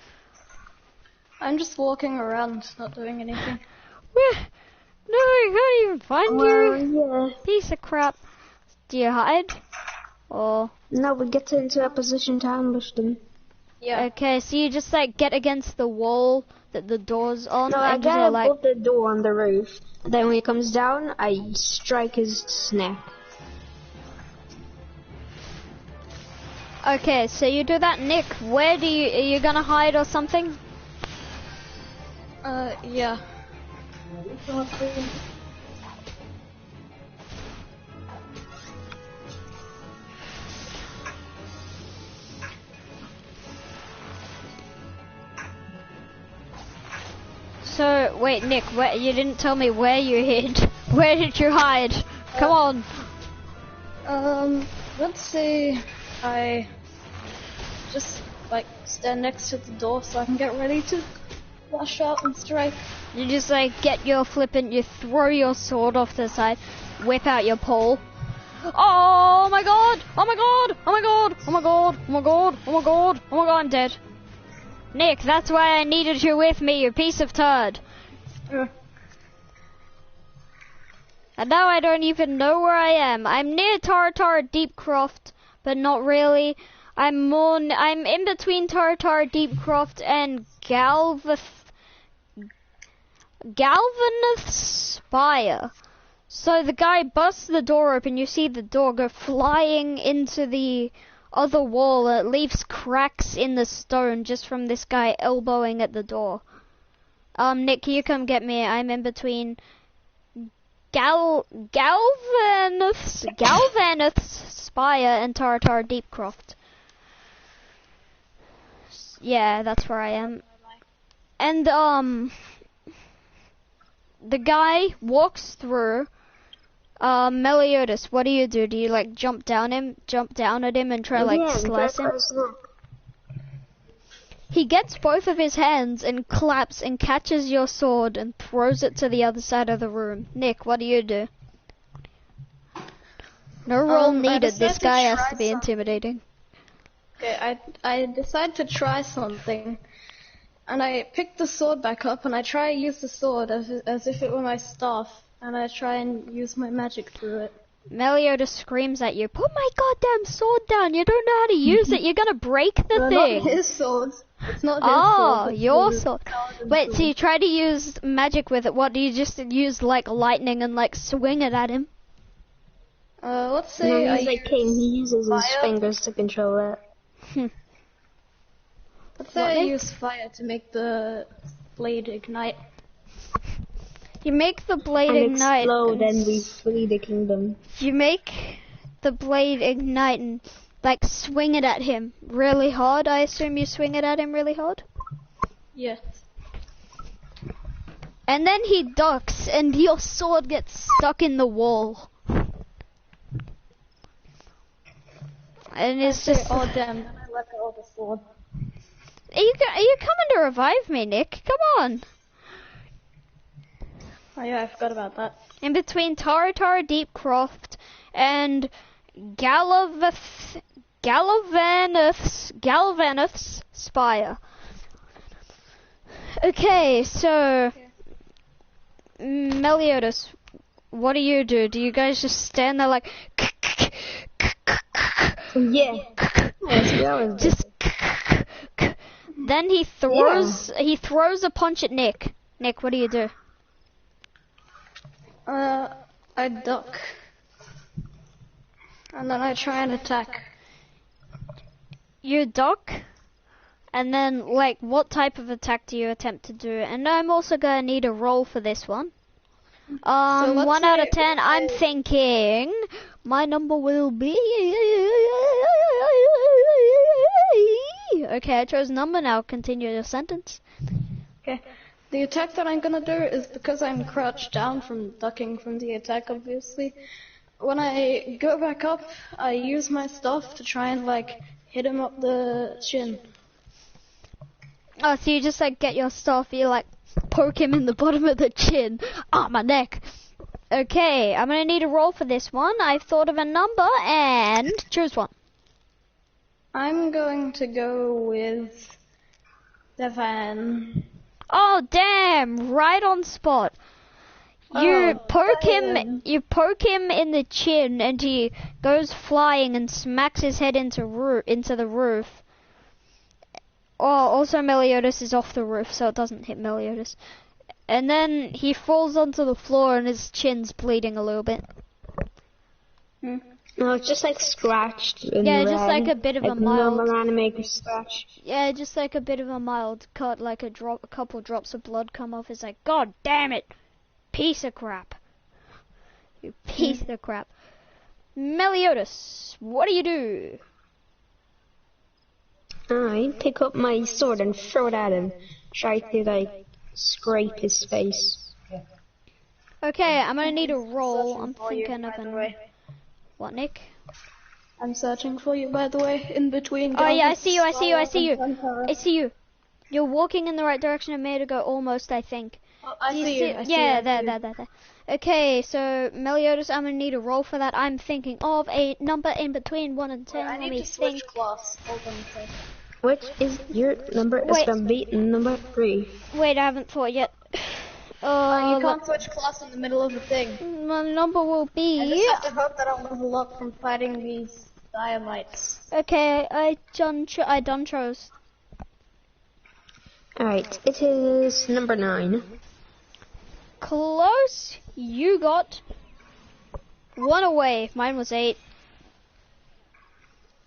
I'm just walking around, not doing anything. No, I can't even find you. Yeah. Piece of crap. Do you hide? Or No, we get into a position to ambush them. Yeah. okay, so you just like get against the wall that the door's on. No, I and just get like, above the door on the roof. Then when he comes down, I strike his neck. okay, so you do that, Nick. Where do you? Are you gonna hide or something? Yeah. So wait, Nick, you didn't tell me where you hid. Where did you hide? Come on. Let's say I just like stand next to the door so I can get ready to rush out and strike. You just like get your flippant, you throw your sword off to the side, whip out your pole. Oh my god! Oh my god! Oh my god! Oh my god! Oh my god! Oh my god! Oh my god! I'm dead. Nick, that's why I needed you with me, you piece of turd. And now I don't even know where I am. I'm near Tartar Deepcroft, but not really. I'm in between Tartar Deepcroft and Galvaneth Spire. So the guy busts the door open, you see the door go flying into the other wall, and it leaves cracks in the stone just from this guy elbowing at the door. Nick, you come get me. I'm in between Galvaneth Spire and Tartar Deepcroft. Yeah, that's where I am. And the guy walks through. Meliodas, what do? Do you like jump down at him and try like slice him? He gets both of his hands and claps and catches your sword and throws it to the other side of the room. Nick, what do? No roll needed. This guy has to be intimidating. Okay, I decide to try something, and I pick the sword back up and I try to use the sword as if it were my staff, and I try and use my magic through it. Meliodas screams at you, "Put my goddamn sword down! You don't know how to use it. You're gonna break the thing." Not his sword. It's not his sword. Oh, your sword. Wait, so you try to use magic with it. What, do you just use like lightning and like swing it at him? Let's say No, he's like king. He uses his fingers to control it. Let's say I use fire to make the blade ignite. You make the blade And ignite. explode, and we flee the kingdom. You make the blade ignite and like swing it at him really hard. I assume you swing it at him really hard. Yes. And then he ducks, and your sword gets stuck in the wall. And it's just. Oh damn! Then I let go of the sword. Are you coming to revive me, Nick? Come on. Oh yeah, I forgot about that. In between Tartar Deepcroft and Galvaneth Galvaneth's spire. Okay, so Meliodas, what do you do? Do you guys just stand there like Yeah. just then he throws a punch at Nick. Nick, what do you do? I duck. And then I try and attack. You duck? And then, like, what type of attack do you attempt to do? And I'm also gonna need a roll for this one. So 1 out of 10, I'm thinking my number will be... Okay, I chose number now. Continue your sentence. Okay. The attack that I'm gonna do is because I'm crouched down from ducking from the attack, obviously. When I go back up, I use my stuff to try and, like, hit him up the chin. Oh, so you just, like, get your stuff, you, like, poke him in the bottom of the chin. Ah, my neck. Okay, I'm gonna need a roll for this one. I've thought of a number, and choose one. I'm going to go with 7. Oh, damn, right on spot. You poke him in the chin, and he goes flying and smacks his head into the roof. Oh, also Meliodas is off the roof, so it doesn't hit Meliodas. And then he falls onto the floor, and his chin's bleeding a little bit. No, it's just like scratched. Yeah, just like a bit of a mild. normal anime scratch. Yeah, just like a bit of a mild cut, like a couple drops of blood come off. It's like, God damn it, piece of crap. You piece of crap. Meliodas, what do you do? I pick up my sword and throw it at him. Try to, like, scrape his face. Okay, I'm gonna need a roll. I'm thinking of an... What, Nick? I'm searching for you, by the way, in between. Oh yeah, I see you. You're walking in the right direction. I made it go almost, I think. Oh, I see you. Yeah, there. Okay, so Meliodas, I'm gonna need a roll for that. I'm thinking of a number in between 1 and 10. I Let need me to switch think. class. Hold on a second. Which is your number? It's gonna be number 3. Wait, I haven't thought yet. You can't switch class in the middle of the thing. My number will be... I just have to hope that I'll level up from fighting these diamites. Okay, I done chose. Alright, it is number 9. Close. You got 1 away. Mine was 8.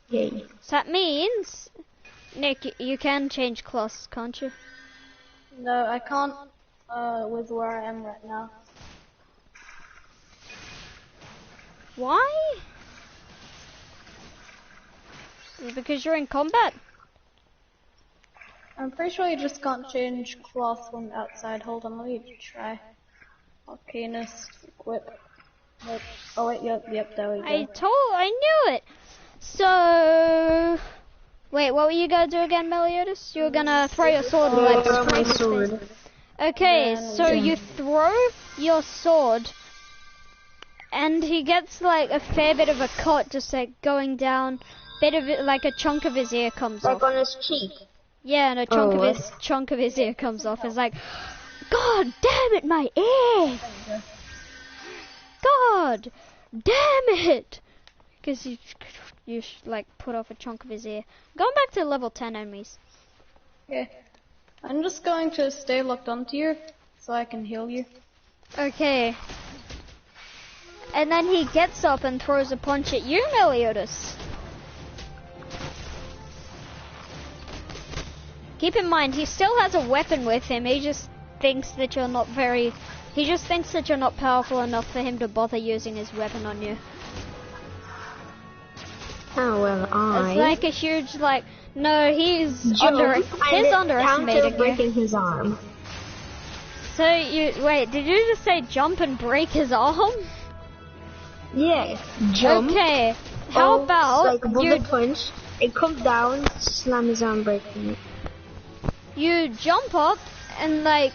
Yay. So that means, Nick, you can change class, can't you? No, I can't with where I am right now. Why? Is it because you're in combat? I'm pretty sure you just can't change cloth from outside. Hold on, let me try. Arcanist, equip. Nope. Oh wait, yep, there we go. I knew it! So... Wait, what were you gonna do again, Meliodas? You were gonna throw your sword and like my scrape his sword. face. Okay, so you throw your sword, and he gets like a fair bit of a cut, just like going down. Bit of it, like a chunk of his ear comes off. Like on his cheek. Yeah, and a chunk of his ear comes off. It's like, God damn it, my ear! God damn it! Because you like put off a chunk of his ear. Going back to level 10 enemies. Okay. I'm just going to stay locked onto you so I can heal you. Okay. And then he gets up and throws a punch at you, Meliodas. Keep in mind, he still has a weapon with him. He just thinks that you're not powerful enough for him to bother using his weapon on you. Oh well, It's like a huge, like, no, he's underestimating breaking his arm. So wait, did you just say jump and break his arm? Yeah, jump. Okay, how about like a bullet punch? It comes down, slam his arm, breaking it. You jump up and like,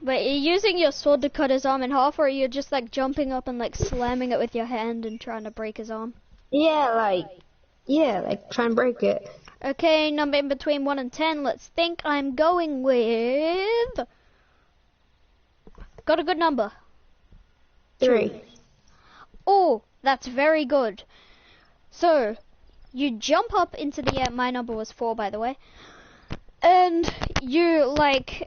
wait, you're using your sword to cut his arm in half, or are you just like jumping up and like slamming it with your hand and trying to break his arm? like try and break it. Okay, number in between 1 and 10. Let's think. I'm going with... Got a good number. 3. Oh, that's very good. So, you jump up into the air. My number was 4, by the way. And you, like,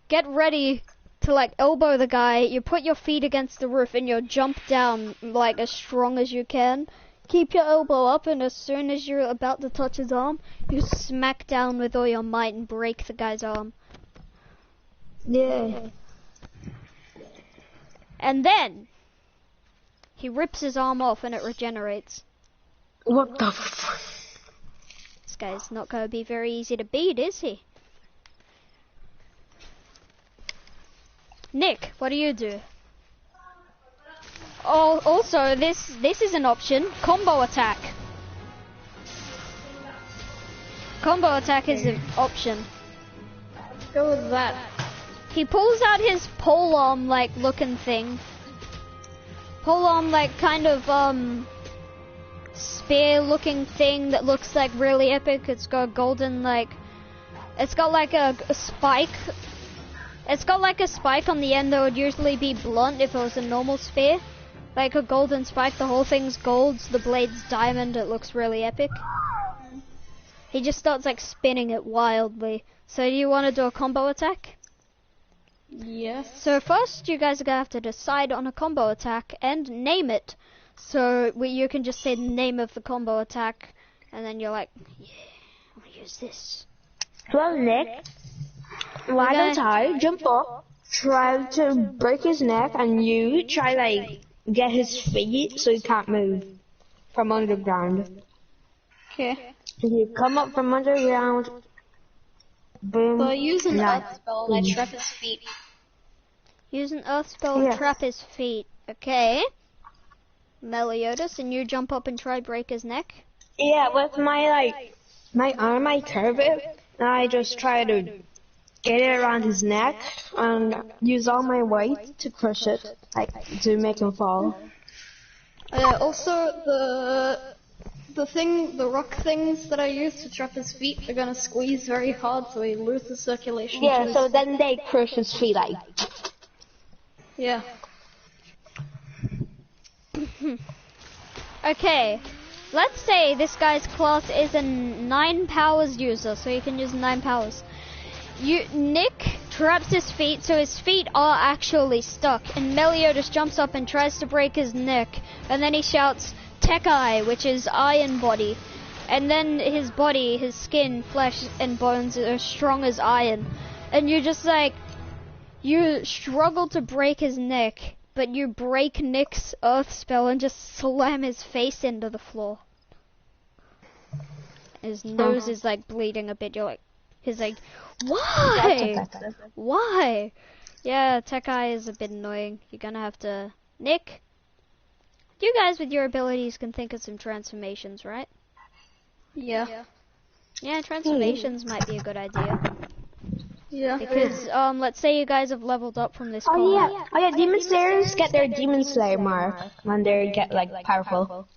get ready to, like, elbow the guy. You put your feet against the roof and you jump down, like, as strong as you can. Keep your elbow up, and as soon as you're about to touch his arm, you smack down with all your might and break the guy's arm. Yeah. And then, he rips his arm off and it regenerates. What the fuck? This guy's not going to be very easy to beat, is he? Nick, what do you do? Oh, also, this is an option. Combo attack. Combo attack is an option. Let's go with that. He pulls out his polearm like looking thing. Polearm like kind of spear looking thing that looks like really epic. It's got golden like, it's got like a spike. It's got like a spike on the end that would usually be blunt if it was a normal spear. Like a golden spike, the whole thing's gold, the blade's diamond, it looks really epic. He just starts like spinning it wildly. So do you want to do a combo attack? Yes. So first you guys are going to have to decide on a combo attack and name it. So you can just say the name of the combo attack and then you're like, yeah, I'll use this. Well, Nick, why don't I jump up, try to break his neck, and you try like get his feet so he can't move from underground. Okay. You come up from underground, boom. So I use an knock. earth spell and I trap his feet. Use an earth spell to trap his feet. Okay. Meliodas, and you jump up and try break his neck? Yeah, with my arm, I curve it, and I just try to get it around his neck and use all my weight to crush it, like to make him fall. Also, the rock things that I use to trap his feet are gonna squeeze very hard so he loses circulation. Yeah, so then they crush his feet like. Yeah. Okay, let's say this guy's class is a 9 powers user, so you can use 9 powers. Nick traps his feet, so his feet are actually stuck, and Meliodas jumps up and tries to break his neck, and then he shouts, Tekai, which is iron body, and then his body, his skin, flesh, and bones are strong as iron, and you just like, you struggle to break his neck, but you break Nick's earth spell and just slam his face into the floor. His nose is like bleeding a bit. You're like, he's like, why? Why? Yeah, Tekai is a bit annoying. You're gonna have to... Nick? You guys with your abilities can think of some transformations, right? Yeah. Yeah, transformations might be a good idea. Yeah. Because, let's say you guys have leveled up from this Oh yeah, Demon Slayers get their Demon Slayer mark when they get like powerful.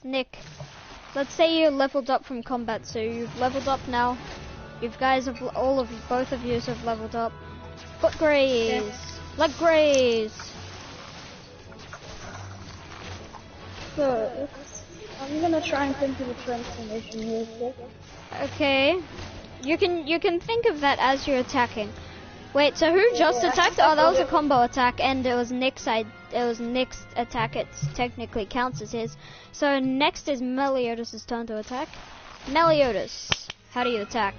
Nick, let's say you leveled up from combat, so you've leveled up now. You guys have, both of you have leveled up. Foot graze! Leg graze! So, I'm gonna try and think of a transformation real quick. Okay. You can think of that as you're attacking. Wait, so who just attacked? Oh, that was a combo attack, and it was Nick's attack. It technically counts as his. So next is Meliodas' turn to attack. Meliodas, how do you attack?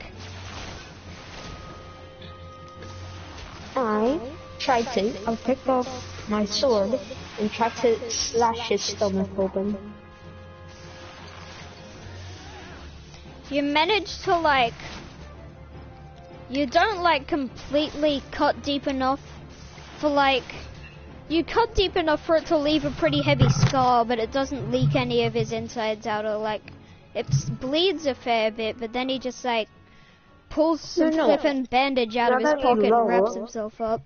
I'll pick up my sword and try to slash his stomach open. You manage to like... You don't like completely cut deep enough for like... You cut deep enough for it to leave a pretty heavy scar, but it doesn't leak any of his insides out, or like... It bleeds a fair bit, but then he just like... Pulls some flippin' bandage out of his pocket and wraps himself up.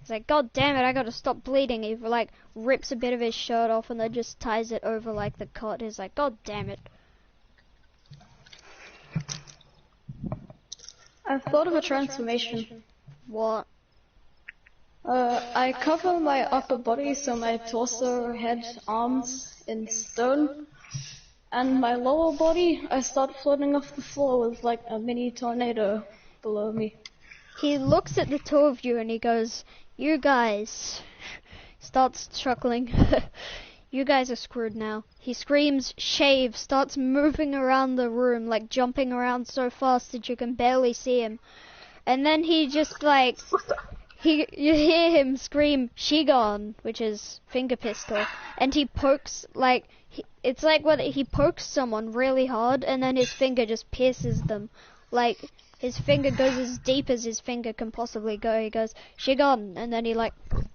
He's like, God damn it, I gotta stop bleeding. He like rips a bit of his shirt off and then just ties it over like the cut. He's like, God damn it. I've thought of a transformation. What? I cover my upper body, so my torso, head, arms in stone, and my lower body, I start floating off the floor with like a mini tornado below me. He looks at the two of you and he goes, you guys, starts chuckling. You guys are screwed now. He screams, shave, starts moving around the room, like jumping around so fast that you can barely see him. And then he just like, you hear him scream, Shigon, which is finger pistol, and he pokes, like, it's like when he pokes someone really hard and then his finger just pierces them. Like, his finger goes as deep as his finger can possibly go. He goes, Shigon, and then he like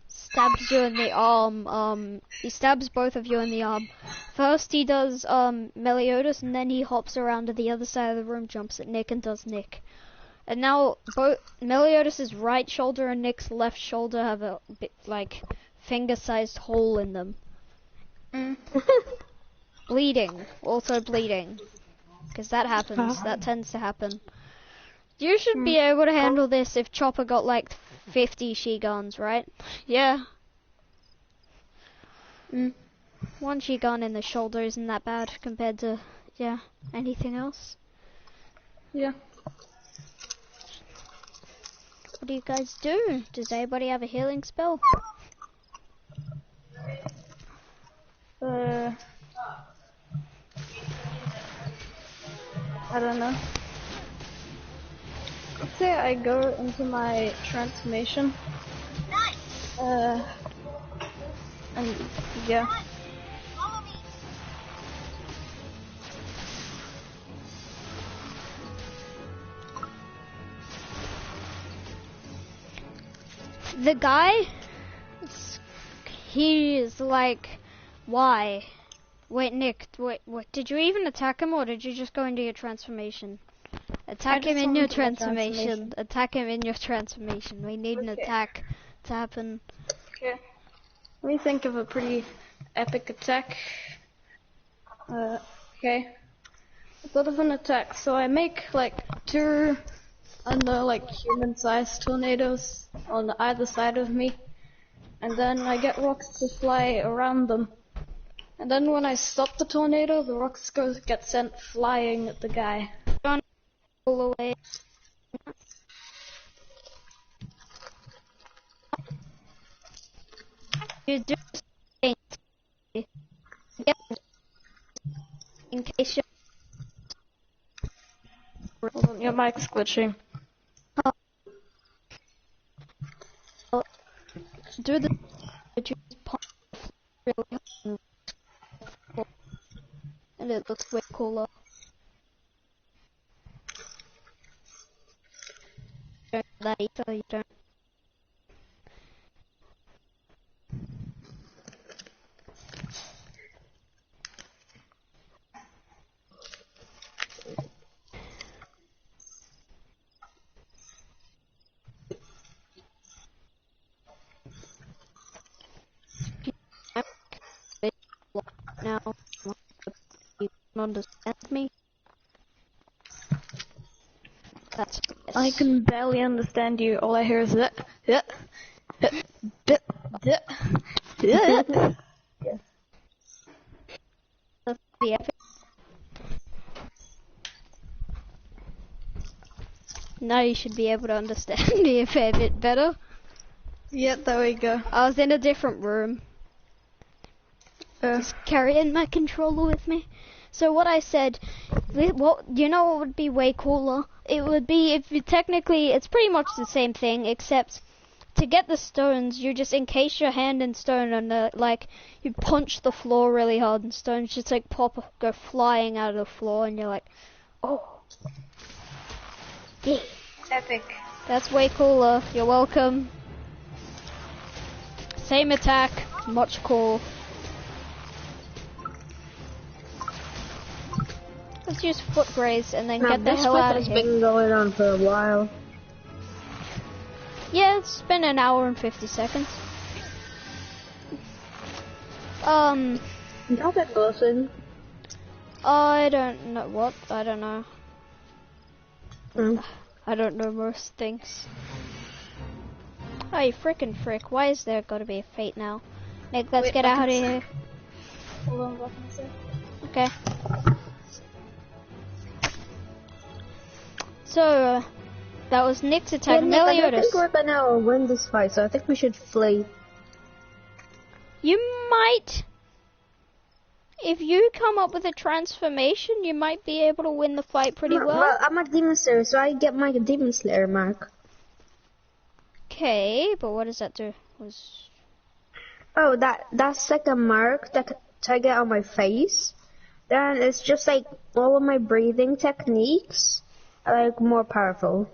stabs you in the arm. He stabs both of you in the arm. First he does Meliodas, and then he hops around to the other side of the room, jumps at Nick and does Nick. And now both Meliodas' right shoulder and Nick's left shoulder have a bit like finger-sized hole in them. Bleeding, also bleeding, because that happens. That tends to happen. You should be able to handle this if Chopper got like 50 Shigons, right? Yeah. One Shigon in the shoulder isn't that bad compared to, yeah, anything else. Yeah. What do you guys do? Does anybody have a healing spell? I don't know. Let's say I go into my transformation. And yeah. The guy, he is like, why? Wait, Nick, wait, did you even attack him or did you just go into your transformation? Attack him in your transformation. Attack him in your transformation. We need an attack to happen. Okay. Let me think of a pretty epic attack. Okay. I thought of an attack. So I make like 2, like human-sized tornadoes on either side of me. And then I get rocks to fly around them. And then when I stop the tornado, the rocks get sent flying at the guy. All the way. You do in case you Hold on, your mic's glitching. do the and it looks way cooler. That so you don't. Now, you can understand me. That's I can barely understand you. All I hear is that. That's the epic. Now you should be able to understand me a fair bit better. Yeah, there we go. I was in a different room. Just carrying my controller with me. So what I said, what you know what would be way cooler? It would be if you technically, it's pretty much the same thing, except to get the stones, you just encase your hand in stone and like you punch the floor really hard and stones just like go flying out of the floor and you're like, oh, yeah, Epic. that's way cooler. You're welcome. Same attack, much cool. Let's use foot graze and then get the hell out of here. This been going on for a while. Yeah, it's been an hour and 50 seconds. Not a person. I don't know what. I don't know. Mm. I don't know most things. Oh, you frickin' frick. Why is there gotta be a fate now? Nick, let's Wait, get I out of can here. Hold on, what can I say? Okay. So, that was Nick's attack. Yeah, Nick, I don't Meliodas. think we're gonna win this fight, so I think we should flee. You might, if you come up with a transformation, you might be able to win the fight pretty well. Well, I'm a demon slayer, so I get my demon slayer mark. Okay, but what does that do? Oh, that's like a mark that I get on my face. Then it's just like all of my breathing techniques are like more powerful,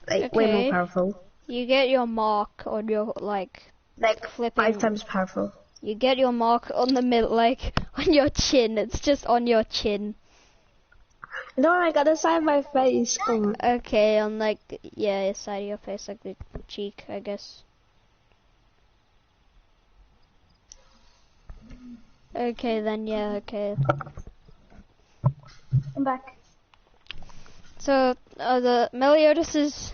like way Okay. more powerful, You get your mark on your, like flipping. 5 times powerful. You get your mark on the middle, like, on your chin. It's just on your chin. No, I got the side of my face. Come on. Okay, on, like, yeah, side of your face, like the cheek, I guess. Okay, then, yeah, okay. I'm back. So, the Meliodas's,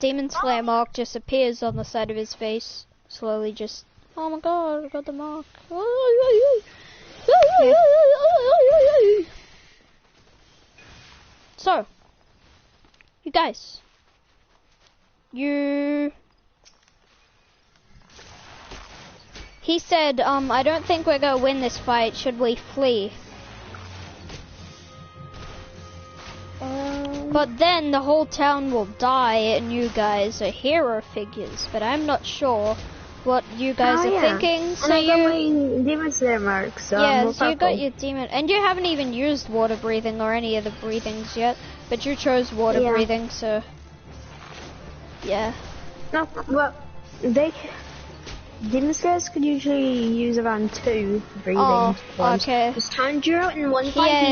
Demon Slayer mark just appears on the side of his face. Slowly just, oh my god, I got the mark. So, you guys, he said, I don't think we're gonna win this fight, should we flee? But then the whole town will die and you guys are hero figures, but I'm not sure what you guys are thinking. So and I got my demon slayer mark, so I'm more so you got powerful. your demon, and you haven't even used water breathing or any of the breathings yet, but you chose water breathing, so yeah. No, well, demon slayers could usually use around 2 breathing ones. Okay. Because Tanjiro in one fight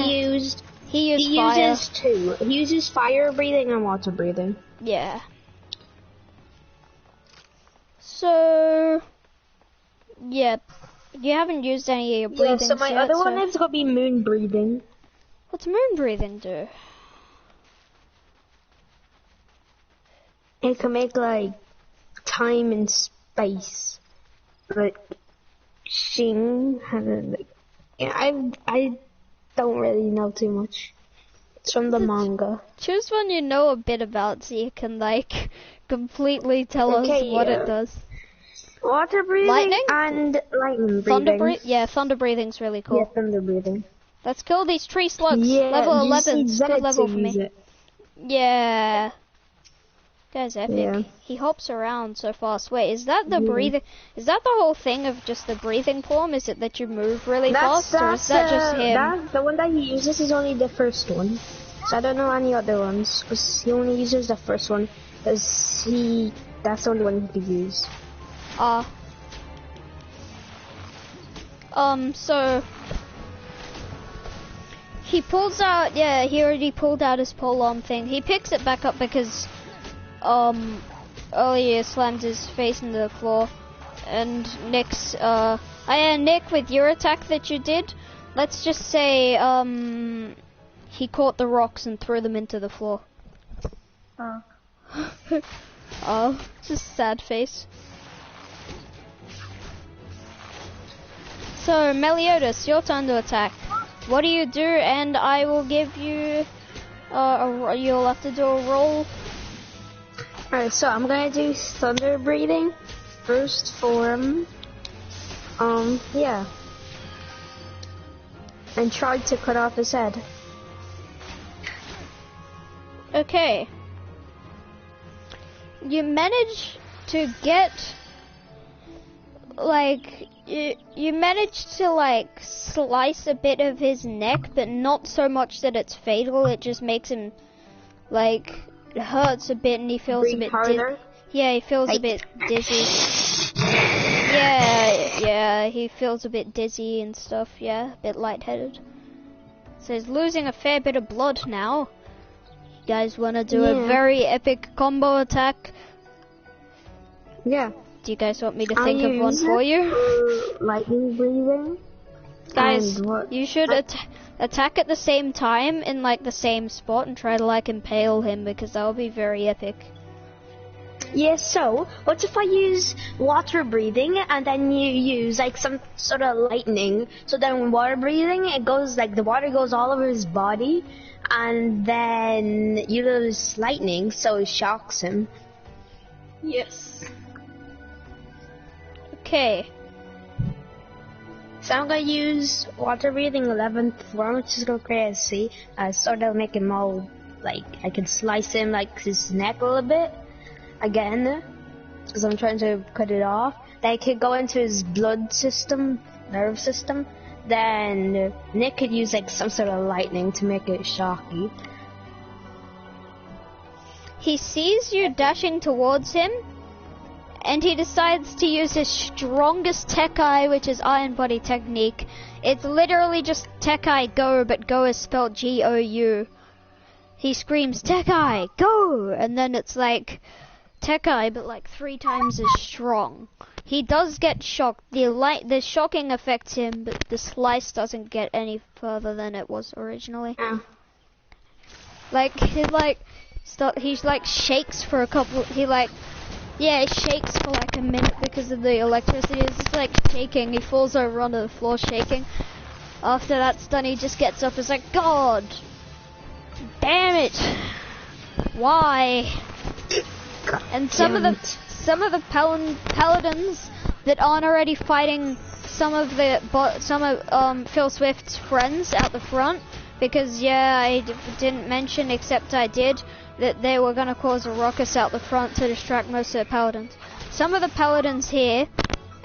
he fire. uses 2. He uses fire breathing and water breathing. Yeah. So, yeah, you haven't used any of your breathings Yeah, so my yet, other one is gonna be moon breathing. What's moon breathing do? It can make like time and space, like Shing has a, like. Yeah, I don't really know too much. It's from the manga. Choose one you know a bit about so you can, like, completely tell us what it does. Water breathing Lightning? and lightning Thunder breathing. Yeah, thunder breathing's really cool. Yeah, thunder breathing. Let's kill these tree slugs. Yeah, Level you 11. see Good level Zenitsu for me. use it. Yeah. Guy's epic. Yeah. He hops around so fast. Wait, is that the breathing? Is that the whole thing of just the breathing form? Is it that you move really fast, or is that just him? The one that he uses is only the first one. So I don't know any other ones, because he only uses the first one, because that's the only one he could use. So he pulls out, he already pulled out his polearm thing. He picks it back up because, earlier slammed his face into the floor. And Nick's, Nick, with your attack that you did, let's just say, he caught the rocks and threw them into the floor. Oh, just sad face. So, Meliodas, your turn to attack. What do you do? And I will give you, you'll have to do a roll. Alright, so I'm gonna do thunder breathing, first form, yeah. And try to cut off his head. Okay. You manage to get, like, you managed to, like, slice a bit of his neck, but not so much that it's fatal. It just makes him, like, it hurts a bit, and he feels Breathe a bit harder. Yeah, he feels a bit dizzy. Yeah, he feels a bit dizzy and stuff. Yeah, a bit lightheaded. So he's losing a fair bit of blood now. Guys want to do a very epic combo attack? Yeah. Do you guys want me to think of one for you? Lightning breathing. Guys, you should attack at the same time in like the same spot and try to like impale him, because that would be very epic. Yeah, so what if I use water breathing and then you use like some sort of lightning? So then when water breathing, it goes like the water goes all over his body, and then you lose lightning, so it shocks him. Yes. Okay. So I'm gonna use water breathing 11th form, which is gonna create a C, so that'll make him all like I can slice him like his neck a little bit again, because I'm trying to cut it off. Then I could go into his blood system, nerve system. Then Nick could use like some sort of lightning to make it shocky. He sees you dashing towards him, and he decides to use his strongest Tekai, which is Iron Body technique. It's literally just Tekai Go, but Go is spelled G-O-U. He screams, Tekai, go! And then it's like Tekai, but like 3 times as strong. He does get shocked. The shocking affects him, but the slice doesn't get any further than it was originally. Like, he shakes for a couple, he shakes for like a minute because of the electricity. It's just like shaking. He falls over onto the floor shaking. After that's done, he just gets up and is like, God damn it! Why? And some of the paladins that aren't already fighting some of Phil Swift's friends out the front, because I didn't mention, except I did, that they were going to cause a ruckus out the front to distract most of the paladins. Some of the paladins here,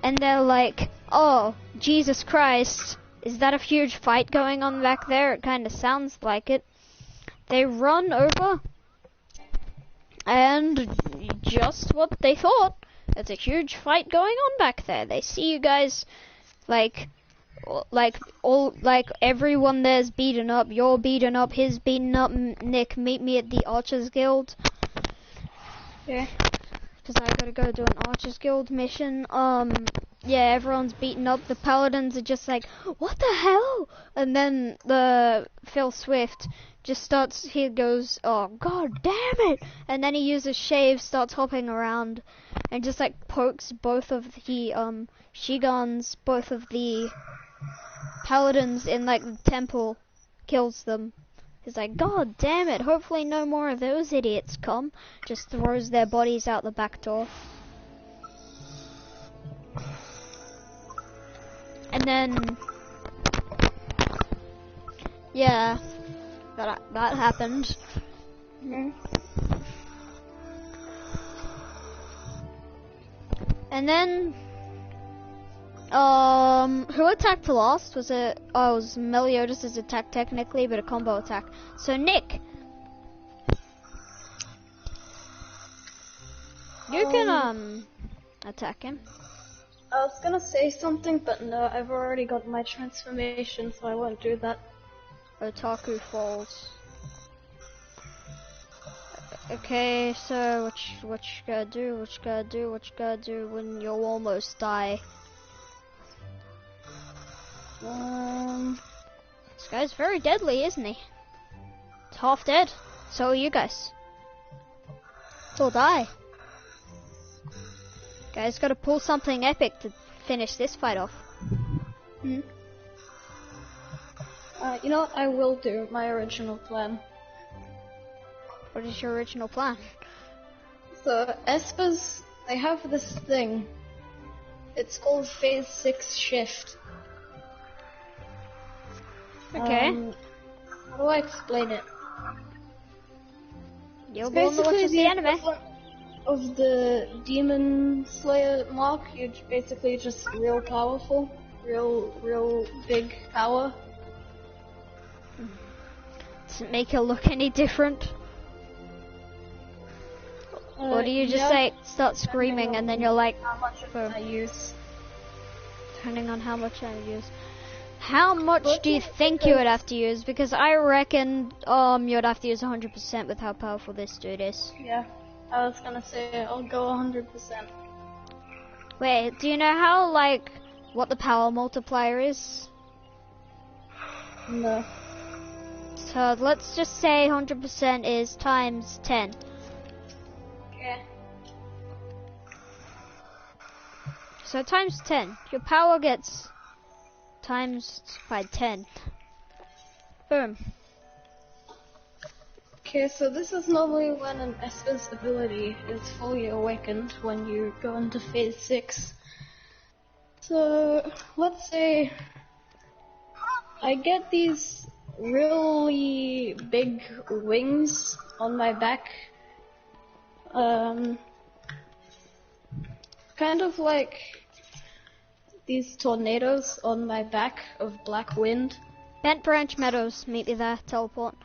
and they're like, oh, Jesus Christ, is that a huge fight going on back there? It kind of sounds like it. They run over, and just what they thought, there's a huge fight going on back there. They see you guys, everyone there's beaten up. You're beaten up, he's beaten up. Nick, meet me at the Archers Guild. Yeah. Because I gotta go do an Archers Guild mission. Everyone's beaten up. The paladins are just like, what the hell? And then the Phil Swift just starts, he goes, oh god damn it! And then he uses shave, starts hopping around, and just like pokes both of the Shigans, both of the paladins in like the temple, kills them. He's like, god damn it, hopefully no more of those idiots come. Just throws their bodies out the back door. And then, yeah, that happened. And then, who attacked last? Was it? Oh, it was Meliodas' attack technically, but a combo attack. So Nick, you can attack him. I was gonna say something, but no, I've already got my transformation, so I won't do that. Otaku falls. Okay, so what you gotta do when you'll almost die? This guy's very deadly, isn't he? He's half dead. So are you guys. He'll die. Guys, gotta pull something epic to finish this fight off. You know what? I will do my original plan. What is your original plan? So, Espers, they have this thing. It's called Phase 6 Shift. Okay. How do I explain it? You'll be able to watch the anime. Of the Demon Slayer mark, you're basically just real powerful. Real big power. Does it make you look any different? Or do you just start screaming and then you're like, how much of it I use? Depending on how much I use. How much do you think you would have to use? Because I reckon you would have to use 100% with how powerful this dude is. Yeah, I was gonna say I'll go 100%. Wait, do you know how, like, what the power multiplier is? No. So let's just say 100% is times 10. Okay. So times 10. Your power gets times by 10. Boom. Okay, so this is normally when an Esper's ability is fully awakened when you go into phase 6. So, let's say I get these really big wings on my back. Kind of like these tornadoes on my back of black wind. Bent Branch Meadows, meet me there, teleport.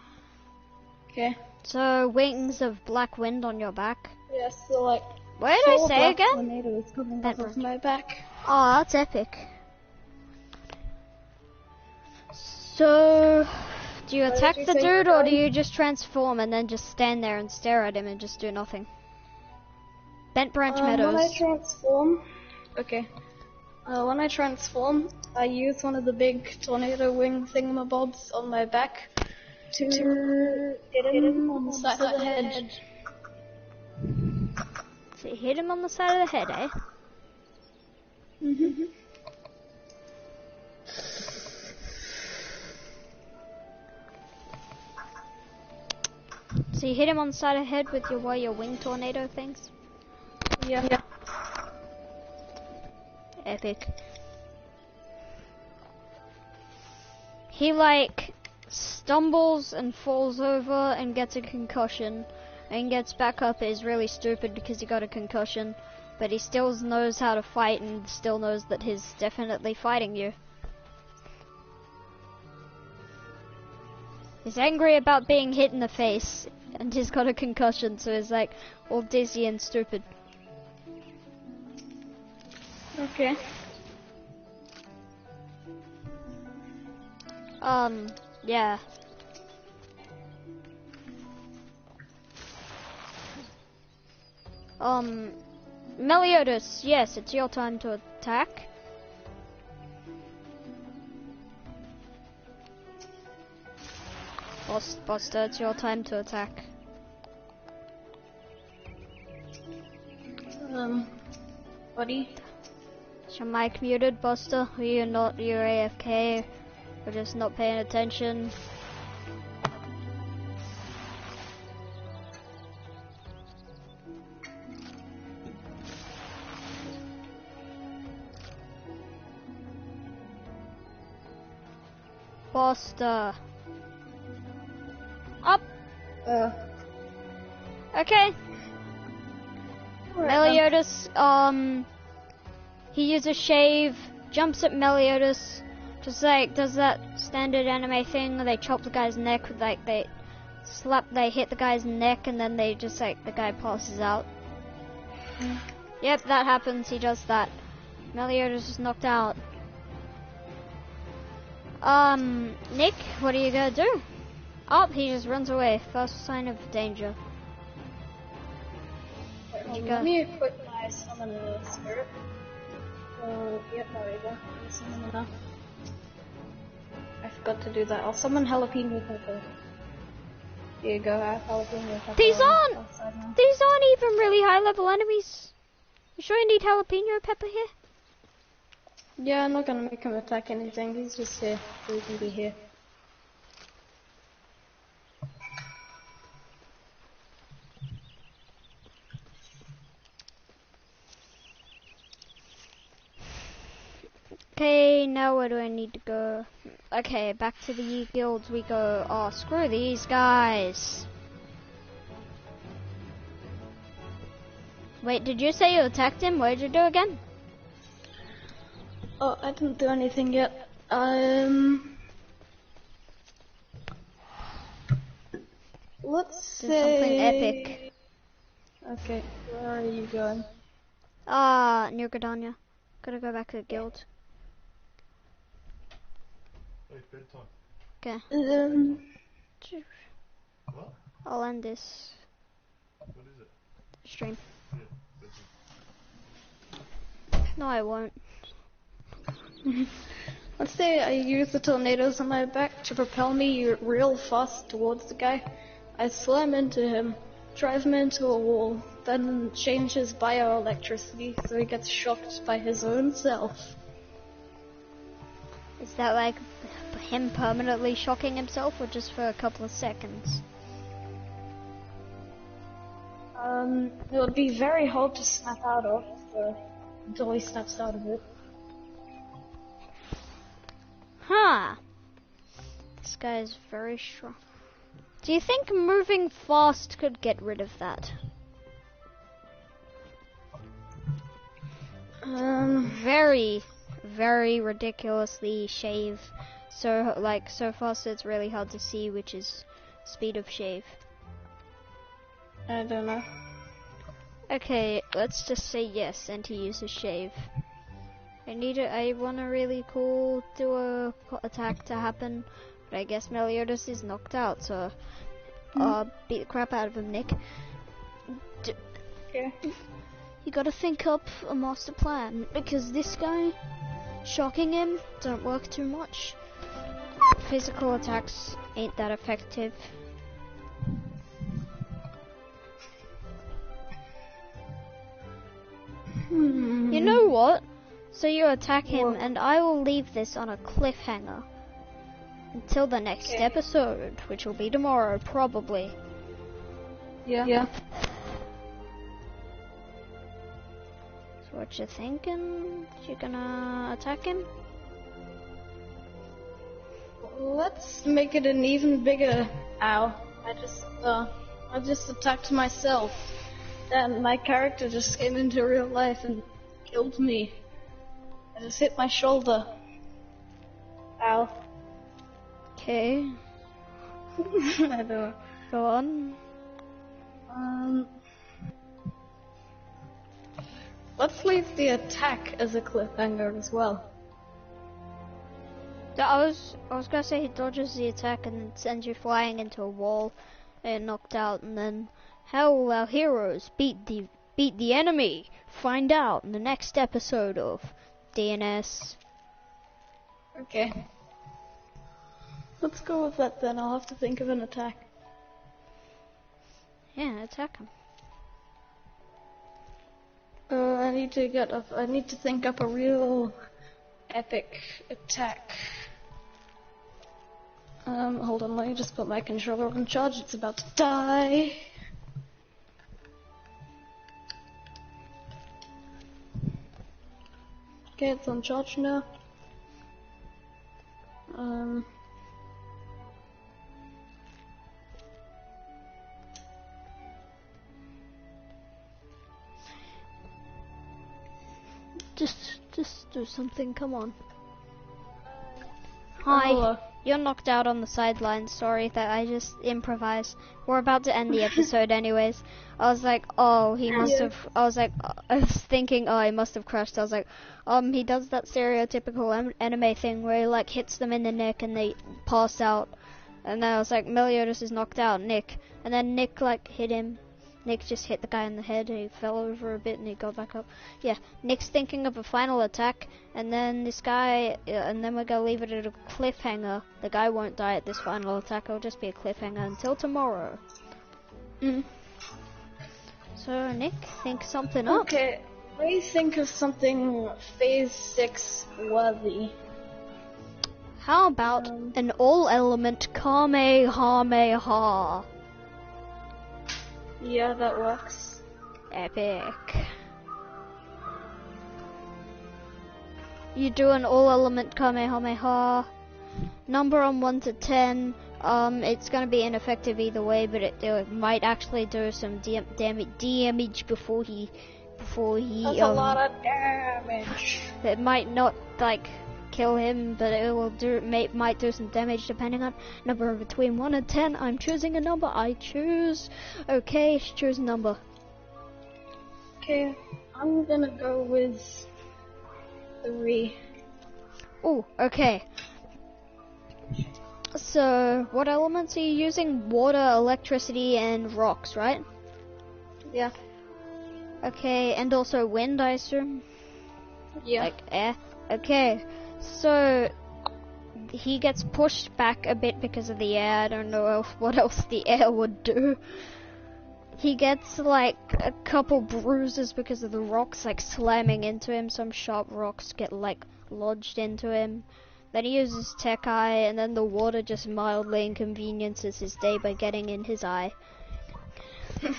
Okay. So wings of black wind on your back. Yeah, so like What did I 4 say black again? tornadoes coming off of my back. Oh, that's epic. So, do you What attack did you the say dude, you're or do going? you just transform and then just stand there and stare at him and just do nothing? Bent Branch Meadows. When I transform, okay. When I transform, I use one of the big tornado wing thingamabobs on my back to hit him on the side of the head. So you hit him on the side of the head, eh? Mm-hmm. So you hit him on the side of the head with your wing tornado things? Yeah. Epic. He like stumbles and falls over and gets a concussion and gets back up. Is really stupid because he got a concussion, but he still knows how to fight and still knows that he's definitely fighting you. He's angry about being hit in the face and he's got a concussion, so he's like all dizzy and stupid. Okay. Yeah. Meliodas, yes, it's your time to attack. Buster, it's your time to attack. Buddy. Is your mic muted, Buster? Are you not, you're AFK? Or just not paying attention? Buster. Up! Okay. Meliodas, he uses shave, jumps at Meliodas, just like does that standard anime thing where they chop the guy's neck with like they hit the guy's neck and then they just like the guy passes out. Yep, that happens, he does that. Meliodas is knocked out. Nick, what are you gonna do? Oh, he just runs away. First sign of danger. Let me equip my summoner spirit. Yep, there we go. Summon now. I forgot to do that. I'll summon jalapeno pepper. Here you go, I have jalapeno pepper. These aren't even really high level enemies. You sure you need jalapeno pepper here? Yeah, I'm not gonna make him attack anything. He's just here, so he can be here. Okay, now where do I need to go? Okay, back to the guilds we go. Oh, screw these guys. Wait, did you say you attacked him? What did you do again? Oh, I didn't do anything yet. Let's Do say... something epic. Okay, where are you going? New Gridania. Gotta go back to the guild. Okay. I'll end this stream. No, I won't. Let's say I use the tornadoes on my back to propel me real fast towards the guy. I slam into him, drive him into a wall, then change his bioelectricity so he gets shocked by his own self. Is that like him permanently shocking himself, or just for a couple of seconds? It would be very hard to snap out of, so until he snaps out of it. Huh. This guy is very strong. Do you think moving fast could get rid of that? Very, very ridiculously shave. So fast it's really hard to see which is speed of shave. I don't know. Okay, let's just say yes, and he uses shave. I want a really cool duo attack to happen, but I guess Meliodas is knocked out, so beat the crap out of him, Nick. Okay. You gotta think up a master plan, because this guy, shocking him, don't work too much. Physical attacks ain't that effective. You know what? So you attack him, and I will leave this on a cliffhanger until the next episode, which will be tomorrow, probably. Yeah. So what you thinking? You gonna attack him? Let's make it an even bigger ow. I just attacked myself. Then my character just came into real life and killed me. I just hit my shoulder. Ow. Okay. I don't know. Go on. Let's leave the attack as a cliffhanger as well. I was gonna say he dodges the attack and sends you flying into a wall and knocked out, and then how will our heroes beat the enemy? Find out in the next episode of DNS. Okay. Let's go with that then. I'll have to think of an attack. Yeah, attack him. I need to think up a real epic attack. Hold on, let me just put my controller on charge. It's about to die. Okay, it's on charge now. Just do something, come on. Hi, Hello. you're knocked out on the sidelines, sorry that I just improvised. We're about to end the episode anyways. I was like, oh, he must have, I was thinking, oh, he must have crashed. I was like, he does that stereotypical anime thing where he like hits them in the neck and they pass out. And then I was like, Meliodas is knocked out, Nick. And then Nick like hit him. Nick just hit the guy in the head and he fell over a bit and he got back up. Yeah, Nick's thinking of a final attack, and then this guy, and then we're gonna leave it at a cliffhanger. The guy won't die at this final attack, it'll just be a cliffhanger until tomorrow. So, Nick, think something up. Okay, let me think of something Phase 6 worthy. How about an all-element Kamehameha? Yeah, that works. Epic. You do an all-element Kamehameha. Number on 1 to 10. It's gonna be ineffective either way, but it might actually do some damage before he. That's a lot of damage. It might not like kill him, but it will might do some damage depending on number between 1 and 10. I'm choosing a number. I choose. Okay, choose a number. Okay, I'm gonna go with 3. Oh, okay. So, what elements are you using? Water, electricity, and rocks, right? Yeah. Okay, and also wind, I assume? Yeah. Like air? Okay, so he gets pushed back a bit because of the air. I don't know what else the air would do. He gets like a couple bruises because of the rocks like slamming into him. Some sharp rocks get like lodged into him. Then he uses Tech Eye, and then the water just mildly inconveniences his day by getting in his eye. And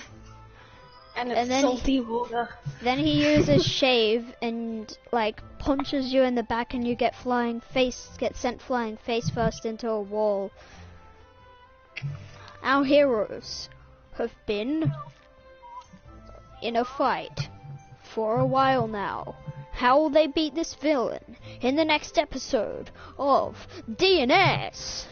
And it's then salty water. Then he uses Shave and like punches you in the back, and you get sent flying face first into a wall. Our heroes have been in a fight for a while now. How will they beat this villain in the next episode of DNS?